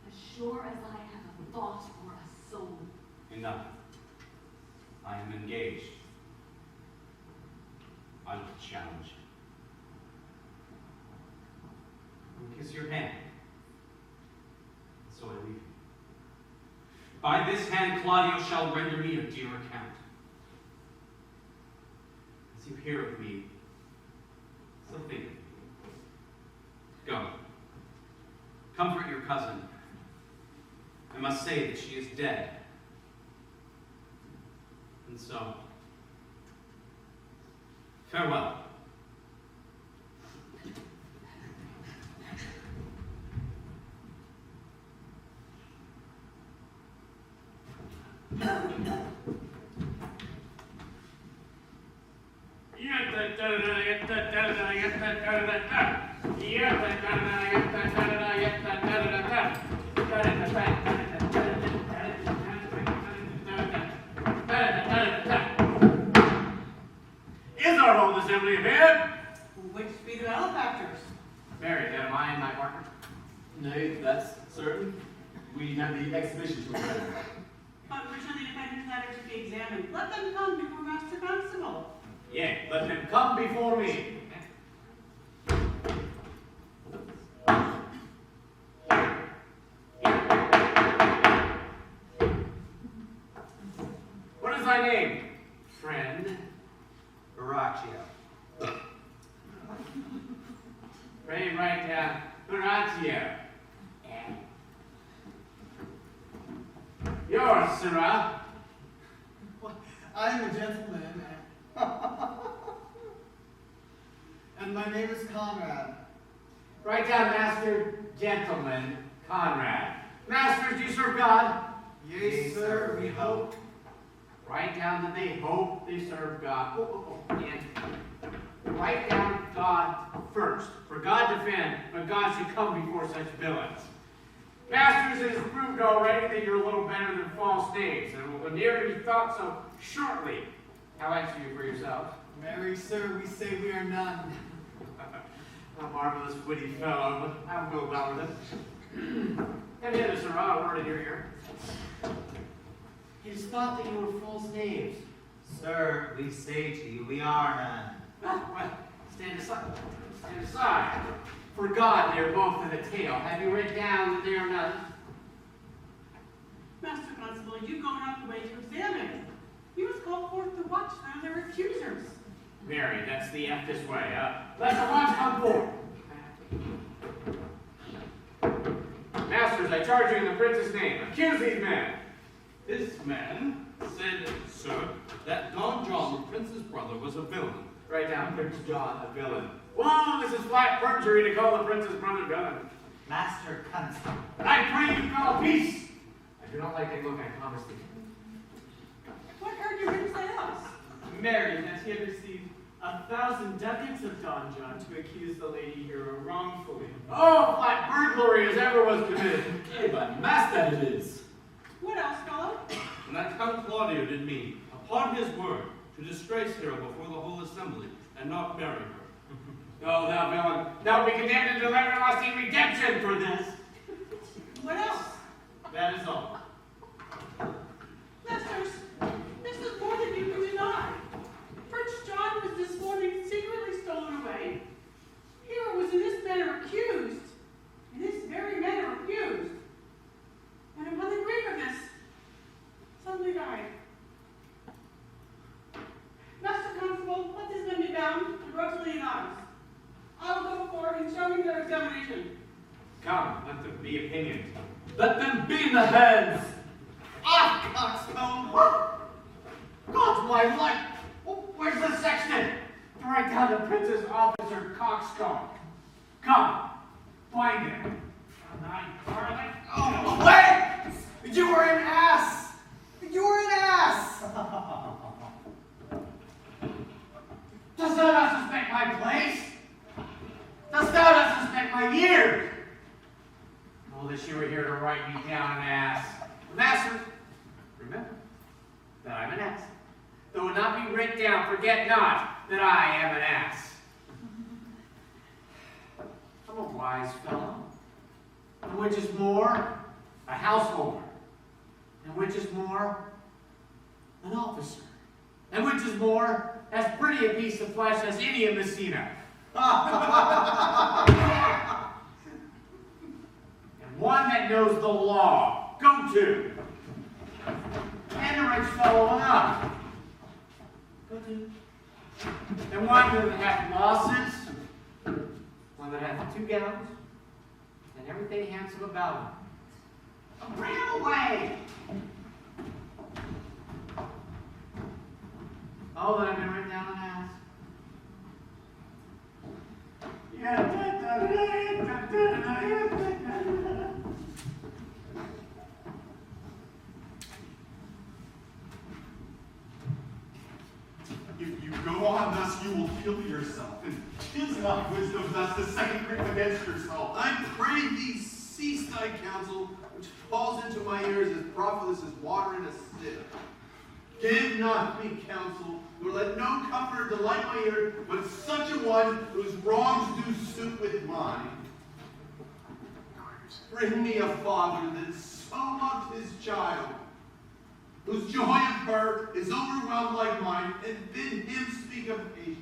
as sure as I have a thought or a soul. Enough. I am engaged. I will challenge you. Kiss your hand. So I leave you. By this hand Claudio shall render me a dear account. As you hear of me, so think of me. Go. Comfort your cousin. I must say that she is dead. And so, farewell. Is our whole assembly here? Which be the malefactors? Mary, am I in my partner? Nay, that's certain. We have the exhibition to attend. But which are the offenders that are to be examined? Let them come before Master Constable. Yea, let them come before me. What is thy name, friend? Baraccio. Pray write down Horatio. Yours, sirrah. I am a gentleman, and my name is Conrad. Write down Master Gentleman Conrad. Masters, do you serve God? Yea, sir, we hope. Write down that they hope they serve God. And write down God first. For God defend, but God should come before such villains. Masters, it is proved already that you're a little better than false names, and will near to be thought so shortly. How answer you for yourself? Marry, sir, we say we are none. A marvelous witty fellow, but I'll go about with it. Have you had a sirrah word in your ear? It is thought that you were false names. Sir, we say to you, we are none. Well, stand aside. Stand aside. For God, they are both in the tale. Have you read down that they are none? Master Constable, you go not the way to examine. You must call forth the watch now their accusers. Mary, that's the F this way. Let the watch come forth. Masters, I charge you in the prince's name. Accuse these men. This man said, sir, that Don John, the prince's brother, was a villain. Write down Prince John, a villain. Whoa, this is flat perjury to call the prince's brother villain. Master Constable. I pray you call peace. I do not like that look, I promise thee. What argument say us? Mary, that he had received 1,000 ducats of Don John to accuse the Lady Hero wrongfully. Oh, flat burglary as ever was committed. Yea, but master it is. What else, fellow? And that Count Claudio did mean, upon his word, to disgrace Hero before the whole assembly, and not marry her. Oh, thou villain, thou be condemned to deliver everlasting redemption for this. What else? That is all. Masters, this is more than you can deny. Prince John was this morning secretly stolen away. Hero was in this manner accused. In this very manner accused. And upon the grief of this, Come, let them be opinions. Let them be in the heads! Off, coxcomb! God's my life! Where's the sexton? To write down the prince's officer coxcomb. Come, find him. Oh, wait! You were an ass! You were an ass! Dost thou not suspect my place? Dost thou not suspect my years? Oh, that you were here to write me down an ass. Master, remember that I'm an ass. Though it not be writ down, forget not that I am an ass. I'm a wise fellow, and which is more, a householder, and which is more, an officer, and which is more, as pretty a piece of flesh as any in Messina. And one that knows the law. Go to. And a rich fellow enough. Go to. And one that hath losses, one that hath 2 gowns, and everything handsome about him. Bring him away! Oh, that I've been written down an ass. If you go on thus, you will kill yourself, and 'tis not wisdom thus to second grip against yourself. I pray thee cease thy counsel, which falls into my ears as profitless as water in a sieve. Give not me counsel, nor let no comfort delight my ear, but such a one whose wrongs do suit with mine. Bring me a father that so loved his child, whose joy of birth is overwhelmed like mine, and bid him speak of patience.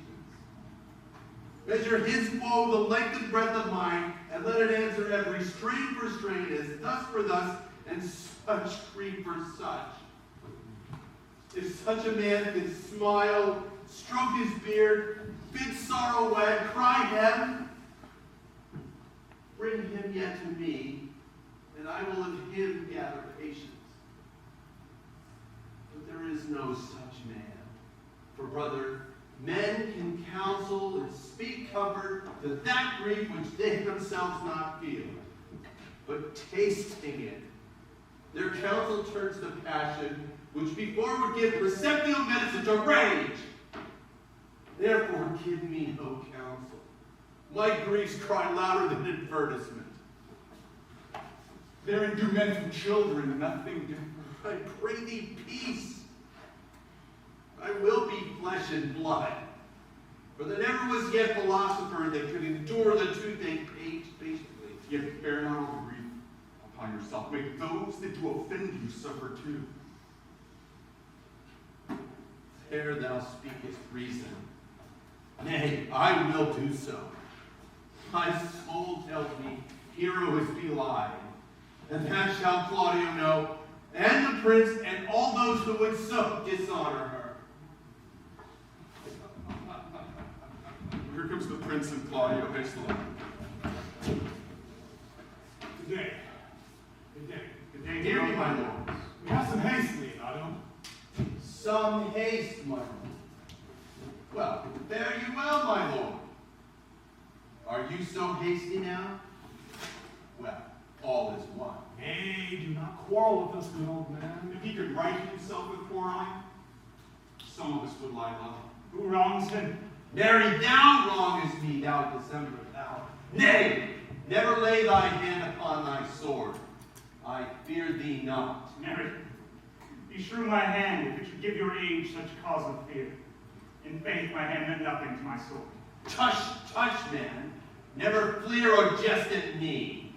Measure his woe the length and breadth of mine, and let it answer every strain for strain, as thus for thus, and such grief for such. If such a man can smile, stroke his beard, bid sorrow wag, cry hem, bring him yet to me, and I will of him gather patience. But there is no such man. For brother, men can counsel and speak comfort to that grief which they themselves not feel. But tasting it, their counsel turns to passion, which before would give perceptible medicine to rage. Therefore give me no counsel. My griefs cry louder than advertisement. Therein do men from children nothing differ. I pray thee peace. I will be flesh and blood. For there never was yet philosopher that could endure the toothache patiently. Yet bear not all the grief upon yourself. Make those that do offend you suffer too. There thou speakest reason. Nay, I will do so. My soul tells me Hero is belied, and that shall Claudio know, and the prince, and all those who would so dishonor her. Here comes the prince and Claudio hastily. Good day. Good day. Good day, Hear me, my lords. We have some haste, Leonardo. Some haste, my lord. Well, fare you well, my lord. Are you so hasty now? Well, all is one. Nay, do not quarrel with us, good old man. If he could right himself with quarreling, some of us would lie low. Who wrongs him? Mary, thou wrongest me, thou December, thou. Nay, never lay thy hand upon thy sword. I fear thee not. Mary, beshrew my hand if it should give your age such cause of fear. In faith, my hand meant nothing to my sword. Tush, tush, man. Never fleer or jest at me.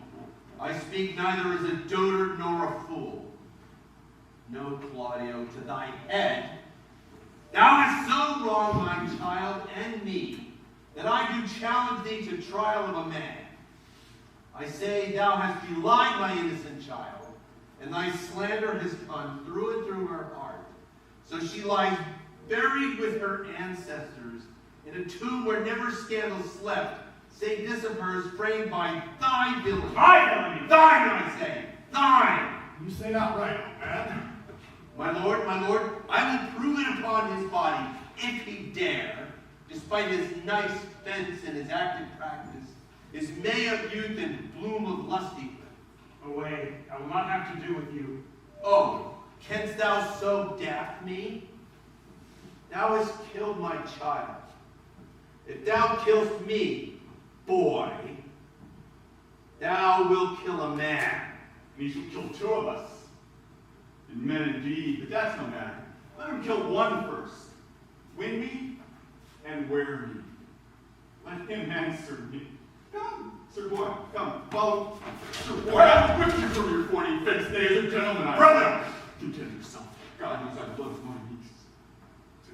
I speak neither as a dotard nor a fool. No, Claudio, to thy head. Thou hast so wronged my child and me, that I do challenge thee to trial of a man. I say thou hast belied my innocent child, and thy slander has gone through and through her heart. So she lies buried with her ancestors in a tomb where never scandal slept, Say this of hers, framed by thy villainy. My villainy! Thine, I say! Thine! You say not right, old man. My lord, I will prove it upon his body, if he dare, despite his nice fence and his active practice, his May of youth and bloom of lusty. Away, I will not have to do with you. Oh, canst thou so daff me? Thou hast killed my child. If thou killst me, boy, thou wilt kill a man. And he shall kill two of us. And men indeed, but that's no matter. Let him kill one first. Win me and wear me. Let him answer me. Come, Sir Boy, come, follow. Sir Boy, I will whip you from your 40 fixed days of gentlemen. Brother! Content yourself. God knows I love my niece.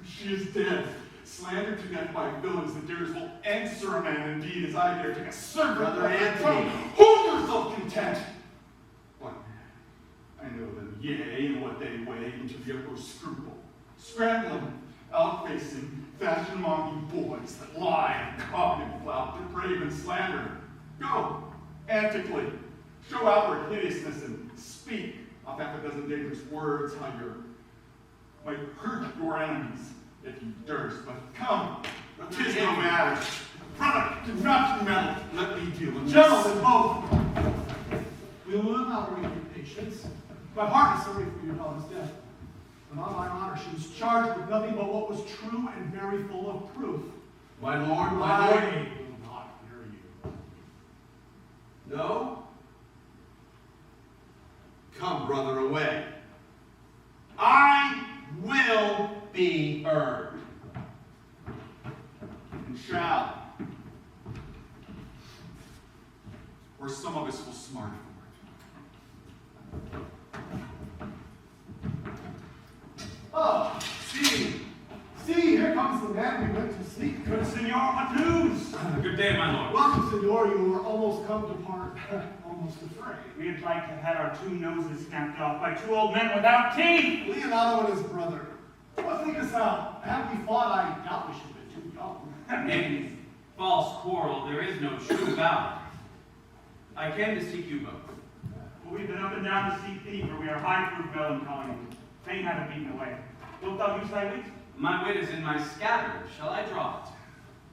She is dead. Slandered to death by villains that dares will answer a man indeed as I dare take a servant. Brother Anthony. Hold yourself content. What man? I know them, yea, and what they weigh into the upper scruple. Scrambling, outfacing, fashion-monging boys that lie and cock and flout, deprave and slander. Go, antically, show outward hideousness and speak of half a dozen dangerous words how you might hurt your enemies if you durst. But come, 'tis no matter. Brother, do not meddle. Let me deal with this. Gentlemen, both. We will not await your patience. My heart is sorry for your daughter's death. But on my honor, she was charged with nothing but what was true and very full of proof. My lord, my I lord. will not hear you. No? Come, brother, away. I will be heard. And shall. Or some of us will smart for it. Oh, see, here comes the man we went to seek. Good senor, what news? Good day, my lord. Welcome, senor. You were almost come to part, almost afraid. We'd like to have our two noses snapped off by two old men without teeth. Leonardo and his brother. What think us out? Had we fought, I doubt we should have been too young. In false quarrel, there is no true valor. I came to seek you both. Well, we've been up and down to seek thee, for we are high proof melancholy. Fain haven't beaten away. Wilt thou use thy wit? My wit is in my scabbard. Shall I draw it?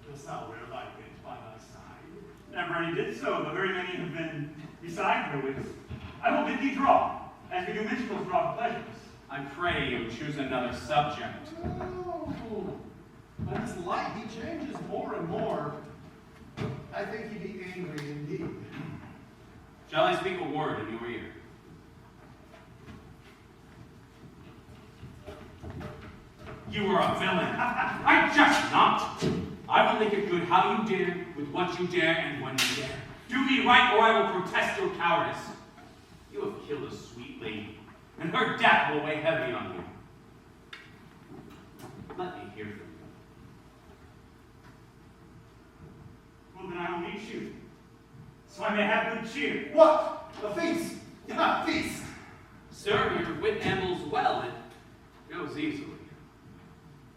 Dost thou wear thy wit by thy side? Never any did so, though very many have been beside their wits. I will bid thee draw, as we do minstrels draw the pleasures. I pray you choose another subject. Oh, by this light he changes more and more. I think he be angry indeed. Shall I speak a word in your ear? You are a villain. I jest not. I will make it good how you dare, with what you dare, and when you dare. Do me right, or I will protest your cowardice. You have killed a sweet lady, and her death will weigh heavy on you. Let me hear from you. Well, then I will meet you, so I may have good cheer. What? A feast? Yeah, feast. Sir, your wit ambles well. It goes easily.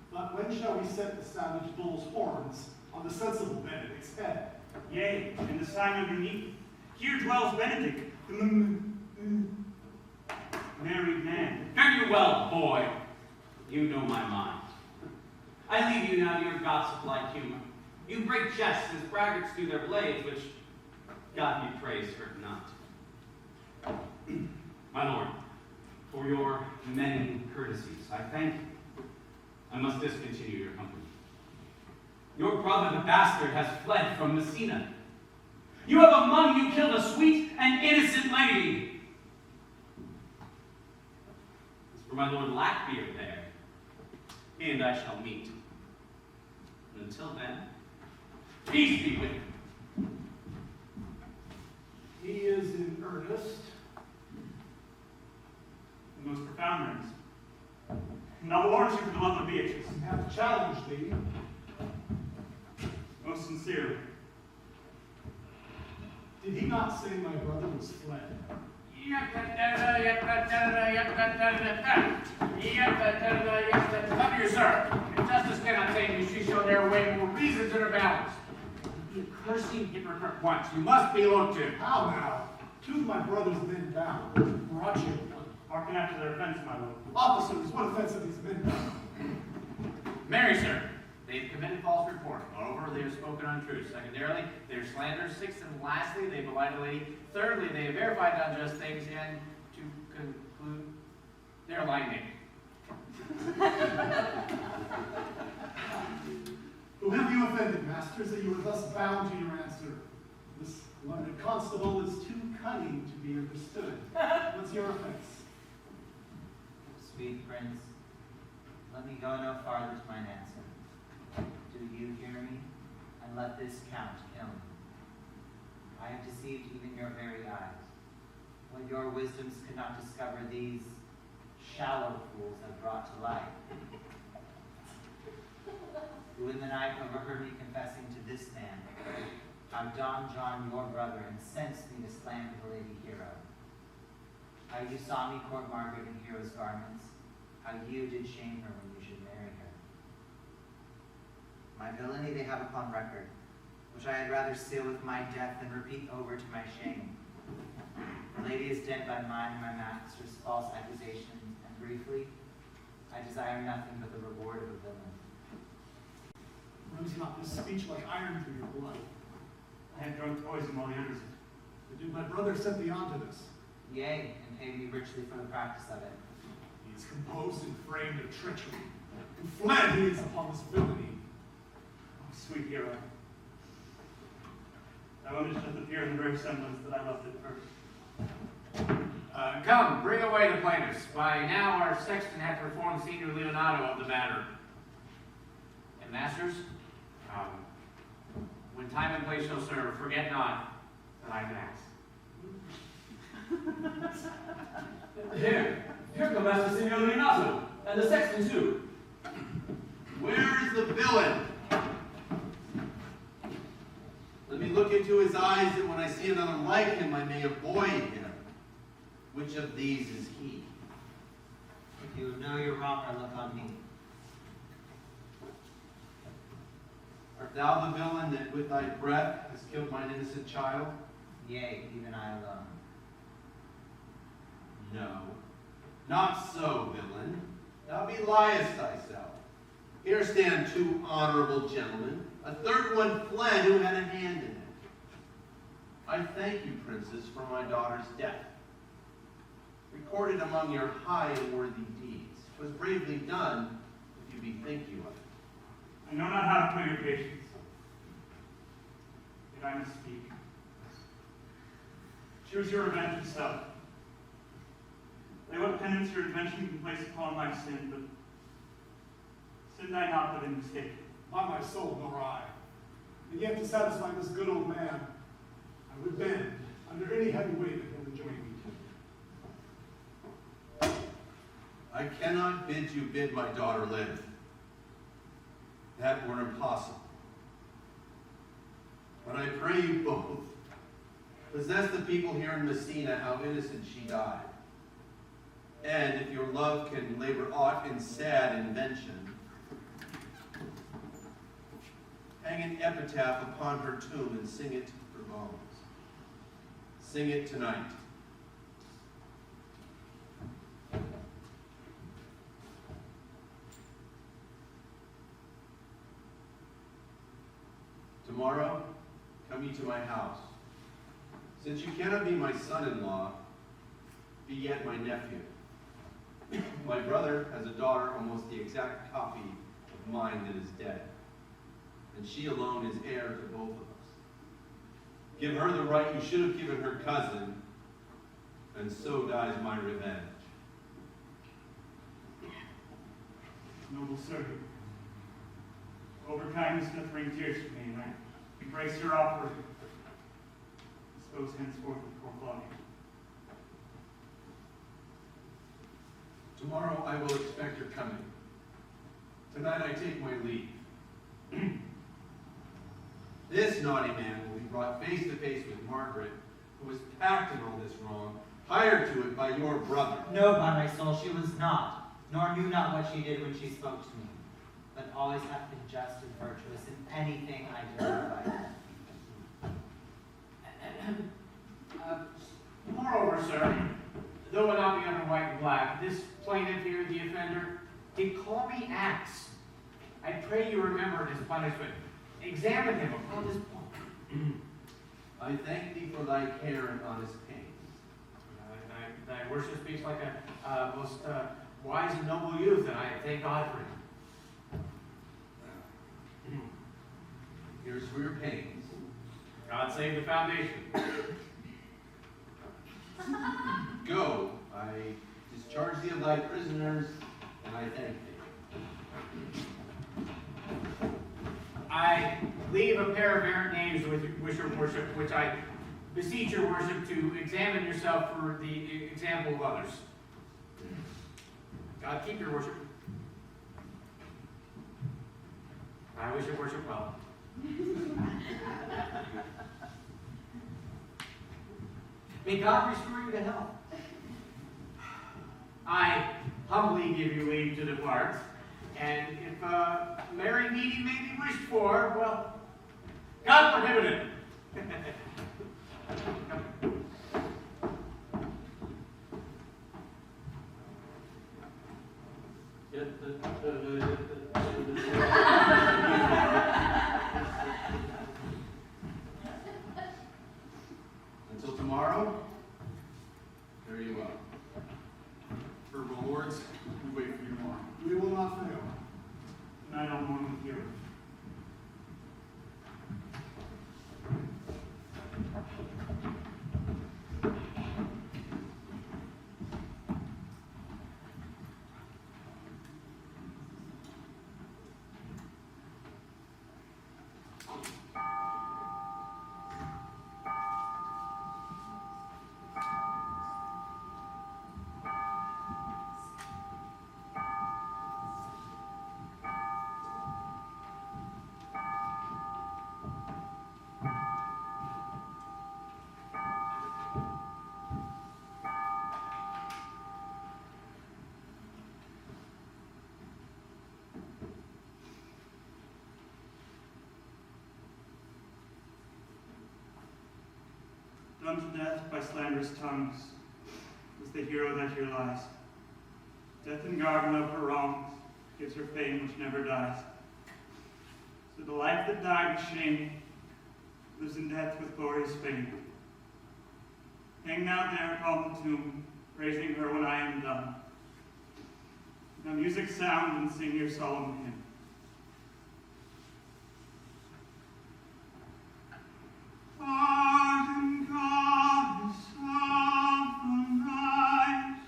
But when shall we set the savage bull's horns on the sensible Benedick's head? Yea, in the sign underneath, here dwells Benedick, the married man. Fare you well, boy. You know my mind. I leave you now to your gossip-like humor. You break jests as braggarts do their blades, which God be praised hurt not. My lord, for your many courtesies, I thank you. I must discontinue your company. Your brother, the bastard, has fled from Messina. You have among you killed a sweet and innocent lady. As for my lord Lackbeard there, he and I shall meet. And until then, peace be with you. He is in earnest. The most profound earnest. And I will warrant you for the love of Beatrice. I have challenged thee. Most sincerely. Did he not say my brother was fled? Come here, sir. If justice cannot tame you, she shall dare weigh more reasons in her balance. be a cursing hypocrite once. You must be looked to. How now? Two of my brother's men down. Brought you. Hearken after their offense, my lord. Officers, what offense have these men done? Marry, sir, they've committed false report. Moreover, they have spoken untruth. Secondarily, they are slanderers. Sixth and lastly, they belie a lady. Thirdly, they have verified unjust things. And to conclude, they're lying. Who have you offended, masters, that you are thus bound to your answer? This learned constable is too cunning to be understood. What's your offense? Sweet prince, let me go no farther to mine answer. Do you hear me? And let this count kill me. I have deceived even your very eyes. What your wisdoms could not discover, these shallow fools have brought to light. Who in the night overheard me confessing to this man, how Don John, your brother, incensed me to slander the Lady Hero. How you saw me court Margaret in Hero's garments, how you did shame her when you should marry her. My villainy they have upon record, which I had rather seal with my death than repeat over to my shame. The lady is dead by mine and my master's false accusations, and briefly, I desire nothing but the reward of a villain. Runs not this speech like iron through your blood? I have drunk poison while he utters it. But did my brother set thee on to this? Yea, and pay me richly for the practice of it. He is composed and framed of treachery, and fled he is upon this villainy. Oh, sweet hero. Thou image doth appear in the very semblance that I loved at first. Come, bring away the plaintiffs. By now our sexton hath performed Senior Leonardo of the matter. And masters, when time and place shall serve, forget not that I asked. Here come Master Signor Leonardo, and the sexton too. Where is the villain? Let me look into his eyes, and when I see another like him, I may avoid him. Which of these is he? If you know you're wrong, or look on me. Art thou the villain that with thy breath has killed mine innocent child? Yea, even I alone. No, not so, villain. Thou beliest thyself. Here stand two honorable gentlemen. A third one fled who had a hand in it. I thank you, princess, for my daughter's death. Recorded among your high and worthy deeds. 'Twas bravely done, if you bethink you of it. I know not how to put your patience. Yet I must speak. Choose your revenge yourself. Lay what penance your invention can place upon my sin, but sin I not but in mistake. By my soul, nor I. And yet to satisfy this good old man, I would bend under any heavy weight that he'll enjoin me to. I cannot bid you bid my daughter live. That were impossible. But I pray you both, possess the people here in Messina how innocent she died. And if your love can labor aught in sad invention, hang an epitaph upon her tomb and sing it for bones. Sing it tonight. Tomorrow, come ye to my house. Since you cannot be my son-in-law, be yet my nephew. My brother has a daughter almost the exact copy of mine that is dead, and she alone is heir to both of us. Give her the right you should have given her cousin, and so dies my revenge. Noble sir, overkindness doth bring tears to me, and I embrace your offer. Dispose henceforth with poor Claudio. Tomorrow I will expect your coming. Tonight I take my leave. This naughty man will be brought face to face with Margaret, who was packed in all this wrong, hired to it by your brother. No, by my soul, she was not, nor knew not what she did when she spoke to me, but always hath been just and virtuous in anything I did not like. Moreover, sir, though it not be under white and black, this plaintiff here, the offender, did call me ass. I pray you remember his punishment. Examine him upon this point. I thank thee for thy care and honest pains. Thy worship speaks like a most wise and noble youth, and I thank God for him. Here's for your pains. God save the foundation. Go, I discharge thee of thy prisoners, and I thank thee. I leave a pair of errant names with your worship, which I beseech your worship to examine yourself for the example of others. God keep your worship. I wish your worship well. May God restore you to health. I humbly give you leave to depart, and if merry meeting may be wished for, well, God prohibit it. Until tomorrow, there you are. For rewards, we wait for you tomorrow. We will not fail. And I don't want to hear it. Done to death by slanderous tongues is the hero that here lies. Death in garden of her wrongs gives her fame which never dies. So the life that died with shame lives in death with glorious fame. Hang now there upon the tomb, praising her when I am done. Now music sound and sing your solemn hymn. Ardent goddess of the night,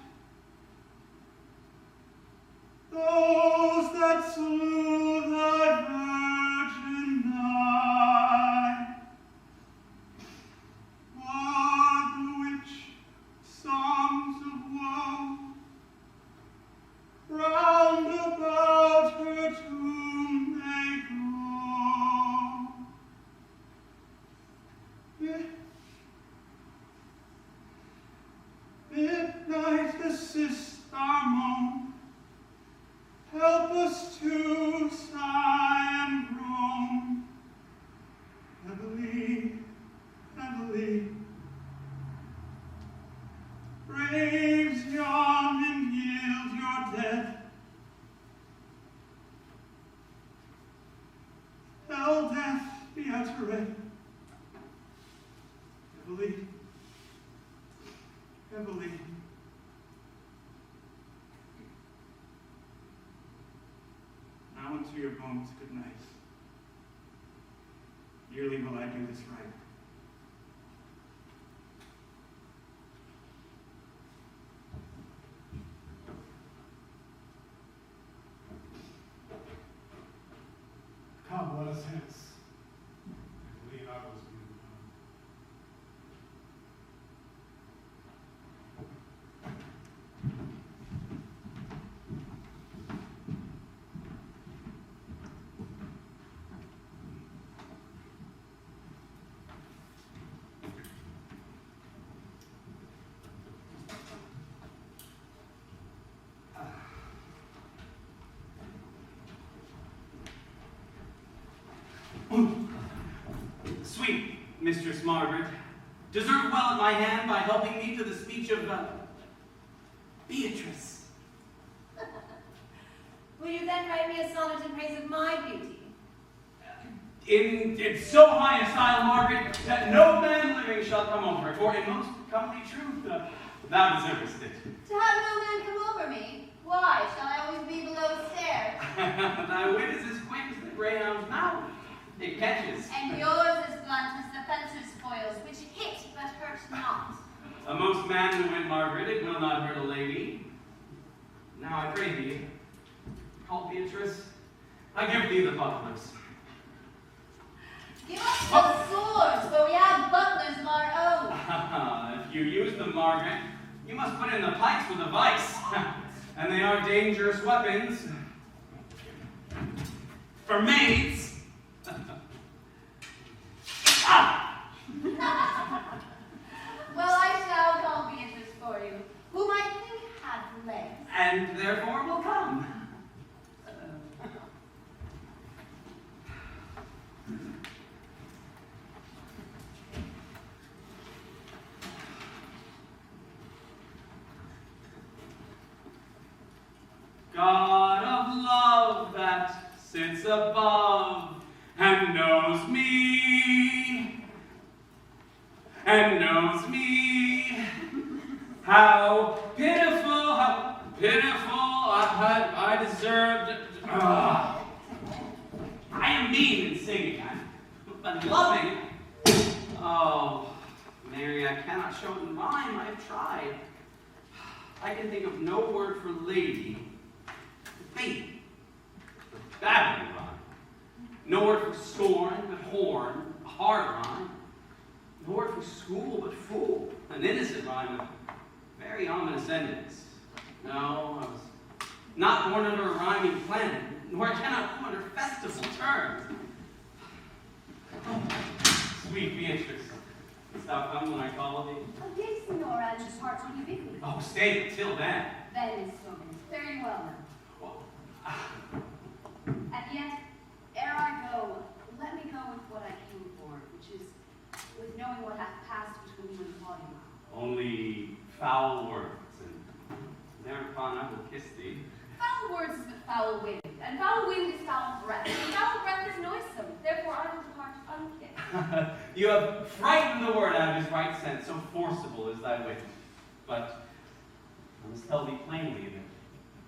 those that slew thy virgin night, are the which songs of woe round about her tomb they go. Midnight assists our moan, help us to sigh and groan. Heavily, heavily, braves yawn and yield your dead. Hell death be at her end. Heavily, heavily. Now unto your bones, good night. Dearly will I do this right. Come, let us hence. I believe I was due. Sweet Mistress Margaret, deserve well at my hand by helping me to the speech of Beatrice. Will you then write me a sonnet in praise of my beauty? In so high a style, Margaret, that no man living shall come over it, for in most comely truth, thou deservest it. To have no man come over me? Why, shall I always be below stairs? Thy wit is as quick as the greyhound's mouth. It catches. And yours is blunt as the fencer's foils, which hit but hurt not. A most manly wit, Margaret, it will not hurt a lady. Now I pray thee, call Beatrice, I give thee the bucklers. Give us the swords, for we have butlers of our own. If you use them, Margaret, you must put in the pikes with the vice. And they are dangerous weapons. For maids. Ah! Well, I shall call Beatrice for you, whom I think hath legs. And therefore will come. God of love that sits above and knows me, how pitiful I deserved. I am mean in singing, but loving. Oh, Mary, I cannot show it in rhyme. I have tried. I can think of no word for lady. Baby. Badly rhyme. No word for scorn but horn. A hard rhyme. No word for school but fool. An innocent rhyme with very ominous endings. No, I was not born under a rhyming planet, nor cannot come under festival terms. Sweet Beatrice, dost thou come when I call thee? Oh, yes, Signora, and just hearts on you bigly. Oh, stay till then. That is so very well then. And yet, ere I go, let me go with what I came for, which is with knowing what hath passed between you and Claudio. Only foul words, and thereupon I will kiss thee. Foul words is but foul wind, and foul wind is foul breath, and foul breath is noisome. Therefore I will depart unkissed. You have frightened the word out of his right sense, so forcible is thy wit. But I must tell thee plainly that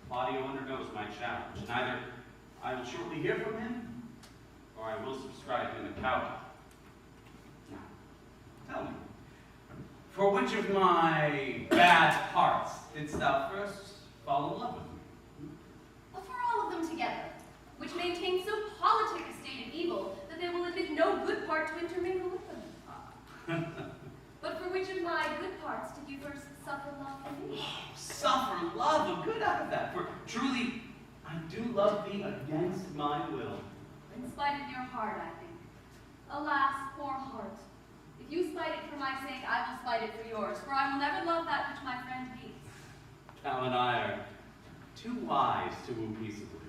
Claudio undergoes my challenge, and either I will shortly hear from him, or I will subscribe him a coward. Now, tell me, for which of my bad parts didst thou first fall in love with me? Well, for all of them together, which maintain so politic a state of evil that they will admit no good part to intermingle with them. But for which of my good parts did you first suffer love from me? Suffer love, a good out of that, for truly I do love thee against my will. In spite of your heart, I think. Alas, poor heart. If you spite it for my sake, I will spite it for yours, for I will never love that which my friend hates. Thou and I are too wise to woo peaceably.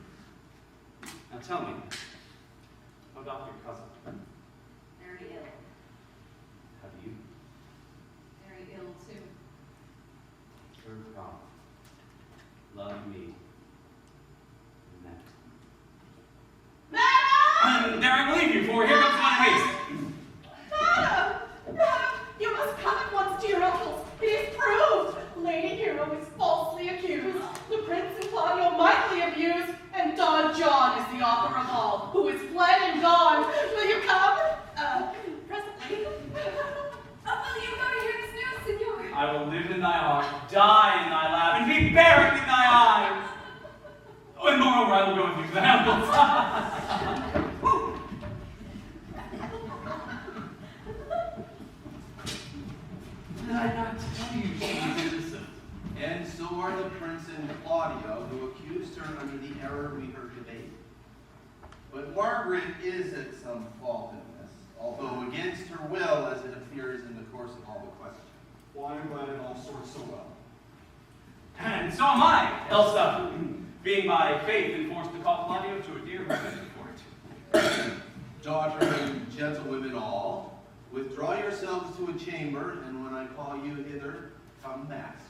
Now tell me, how doth your cousin? Very ill. Have you? Very ill, too. Serve God. Love me. Madam! There I believe you, for here comes one in haste. Madam! Madam! You must come at once to your uncle's. It is proved. Lady Hero is falsely accused. The Prince and Claudio mightily abused. And Don John is the author of all, who is fled and gone. Will you come? Presently. Will you go to hear this news, Signor? I will live in thy heart, die in thy lap, and be buried in thy eyes. Oh, and moreover, I will go with you to the Hamiltons. Did I not tell you she was innocent? And so are the Prince and Claudio, who accused her under the error we heard debate. But Margaret is at some fault in this, although against her will, as it appears in the course of all the questions. Why, I'm glad it all sorts so well. And so am I, Elsa, being by faith enforced to call Claudio to a dear revenge for it. Daughter and gentlewomen all, Withdraw yourselves to a chamber, and when I call you hither, come masked.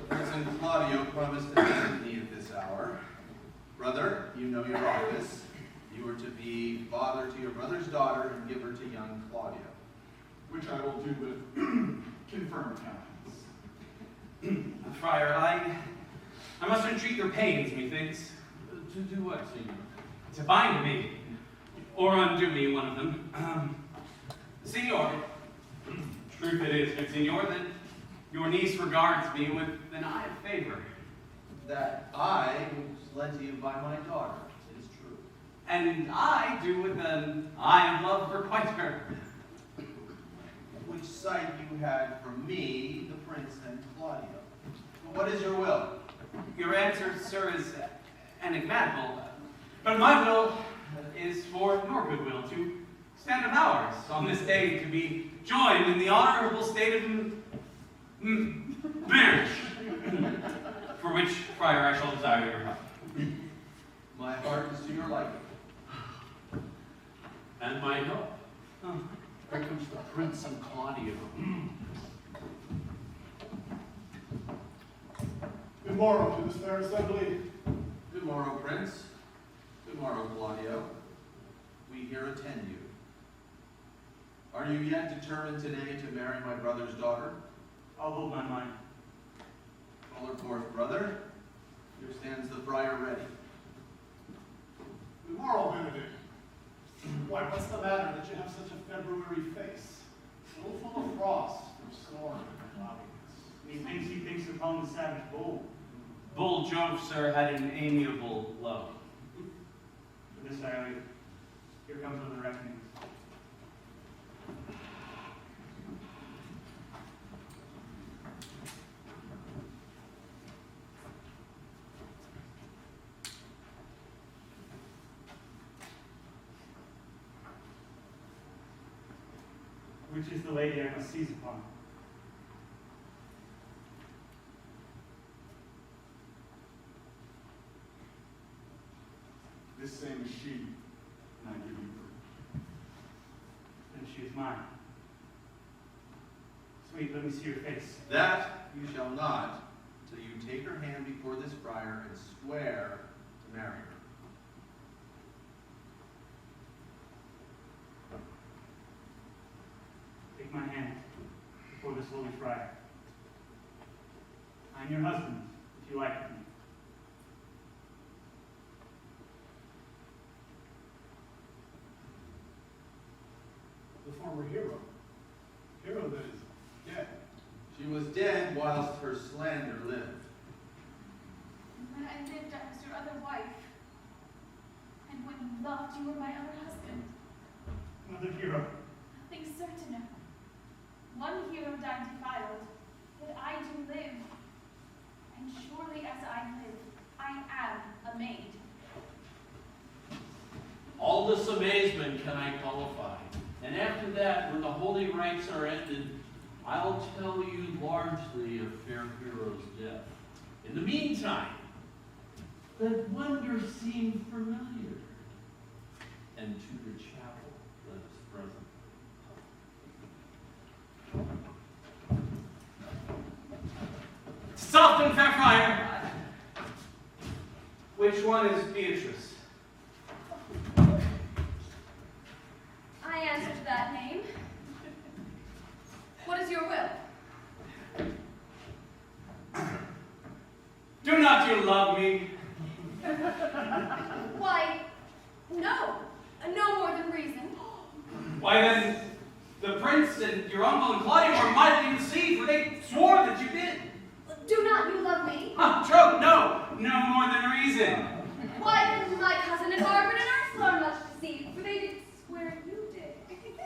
Prince and Claudio promised to visit me at this hour. Brother, you know your office. You are to be father to your brother's daughter and give her to young Claudio. Which I will do with confirmed countenance. Friar, I must entreat your pains, methinks. To do what, Signor? To bind me, or undo me, one of them. Signor, truth it is, good Signor, that your niece regards me with an eye of favor. That eye was led to you by my daughter, it is true. And I do with an eye of love for quite her. Which sight you had from me, the prince and Claudio. What is your will? Your answer, sir, is enigmatical. But my will is for your goodwill, to stand of ours on this day, to be joined in the honorable state of marriage, for which, Friar, I shall desire your help. My heart is to your liking. And my help. Here comes the Prince and Claudio. Good morrow to this fair assembly. Good morrow, Prince. Good morrow, Claudio. We here attend you. Are you yet determined today to marry my brother's daughter? I'll hold my mind. Call her forth, brother. Here stands the friar ready. Good morrow, Benedick. Why, what's the matter that you have such a February face? So full of frost and storm and cloudiness. He thinks upon the savage bull. Bull Jove, sir, had an amiable love. For this I leave. Here comes other reckonings. Which is the lady I must seize upon? This same is she, and I give you proof. And she is mine. Sweet, let me see your face. That you shall not, till you take her hand before this friar and swear to marry her. Take my hand before this holy friar. I am your husband, if you like me. The former hero. Hero that is dead. She was dead whilst her slander lived. When I lived, I was your other wife. And when you loved, you were my other husband. Another hero. Nothing certain. One hero died defiled, but I do live. And surely as I live, I am a maid. All this amazement can I qualify. And after that, when the holy rites are ended, I'll tell you largely of fair hero's death. In the meantime, that wonder seemed familiar. And to the chapel let us present. Soft and fair friar. Which one is Beatrice? I answer to that name. What is your will? Do not you love me? Why, no. No more than reason. Why then, the prince and your uncle and Claudio were mightily deceived, for they swore that you did. Do not you love me? True, no. No more than reason. Why, then my cousin and Margaret and Ursula are much deceived, for they did swear you did.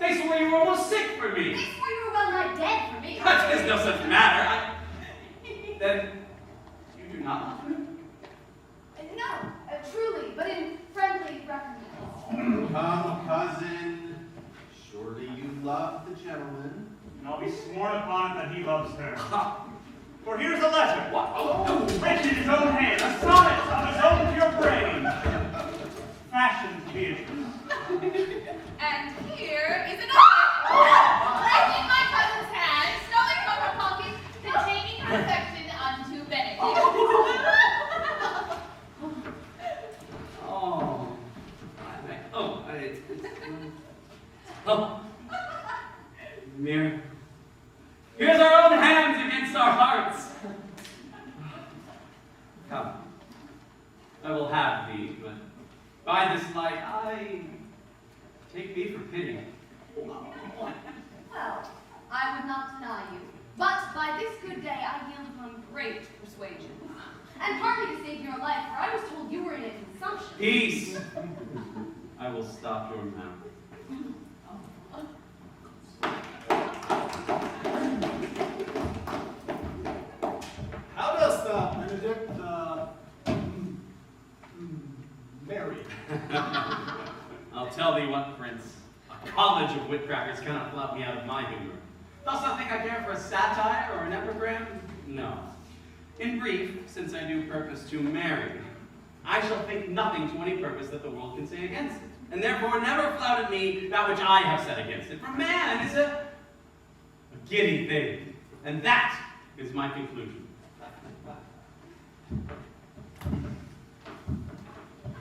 They swore you were almost sick for me. They swore you were well nigh dead for me. That is no such matter. Then, you do not love me? No, truly, but in friendly recompense. Come, cousin. Surely you love the gentleman. And I'll be sworn upon it that he loves her. For here's a letter. What? Written in his own hand, a sonnet of his own pure brain. fashions, Beatrice. And here is another, breaking my cousin's hand, stuffing from her pocket, containing her affection unto Benedick. Mary, here's our own hands against our hearts. Come, I will have thee, but by this light, take me for pity. Well, I would not deny you, but by this good day I yield upon great persuasion. And partly to save your life, for I was told you were in a consumption. Peace! I will stop your mouth. How dost thou, Benedick, marry? I'll tell thee what, Prince. A college of wit crackers cannot flout me out of my humor. Dost thou think I care for a satire or an epigram? No. In brief, since I do purpose to marry, I shall think nothing to any purpose that the world can say against it, and therefore never flout at me that which I have said against it. For man is a giddy thing, and that is my conclusion.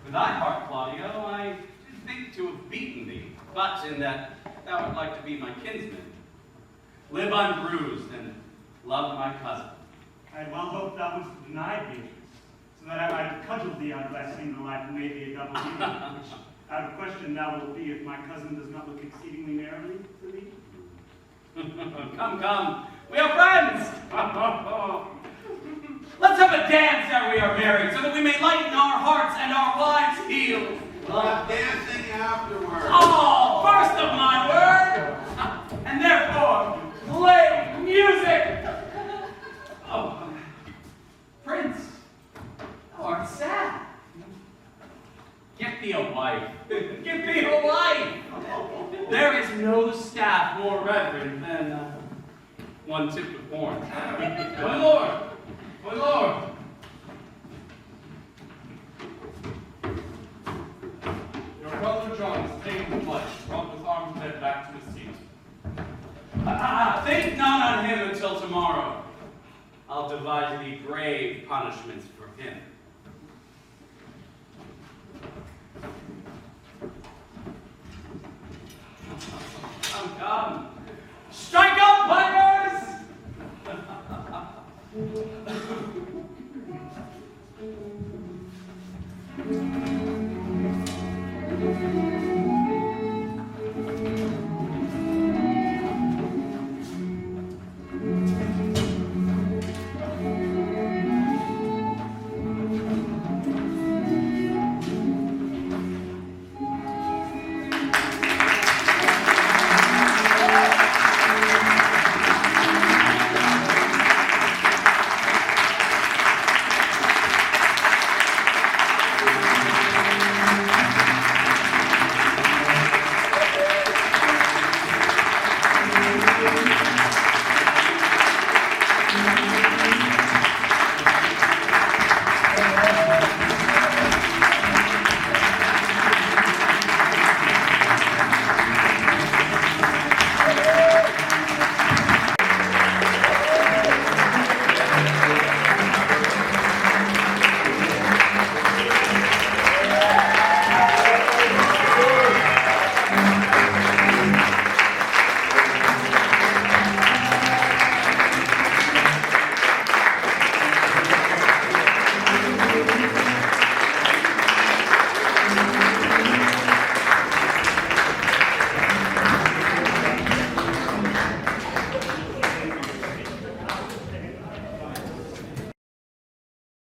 For thy part, Claudio, I did think to have beaten thee, but in that thou would like to be my kinsman, live unbruised, and love my cousin. I well hope thou wouldst deny Beatrice, so that I might have cudgeled thee out of thy single life and made thee a double dealer, which out of question thou wilt be if my cousin does not look exceedingly merrily to thee. Come, we are friends! Let's have a dance ere we are married, so that we may lighten our hearts and our lives heal. We'll have dancing afterwards. Oh, first of my word! And therefore, play music! Oh, Prince, thou art sad. Get thee a wife. Get thee a wife! There is no staff more reverend than one tipped with horns. My lord! My lord! Your brother John is taken the flesh, brought with arms dead back to his seat. Think not on him until tomorrow. I'll devise thee grave punishments for him.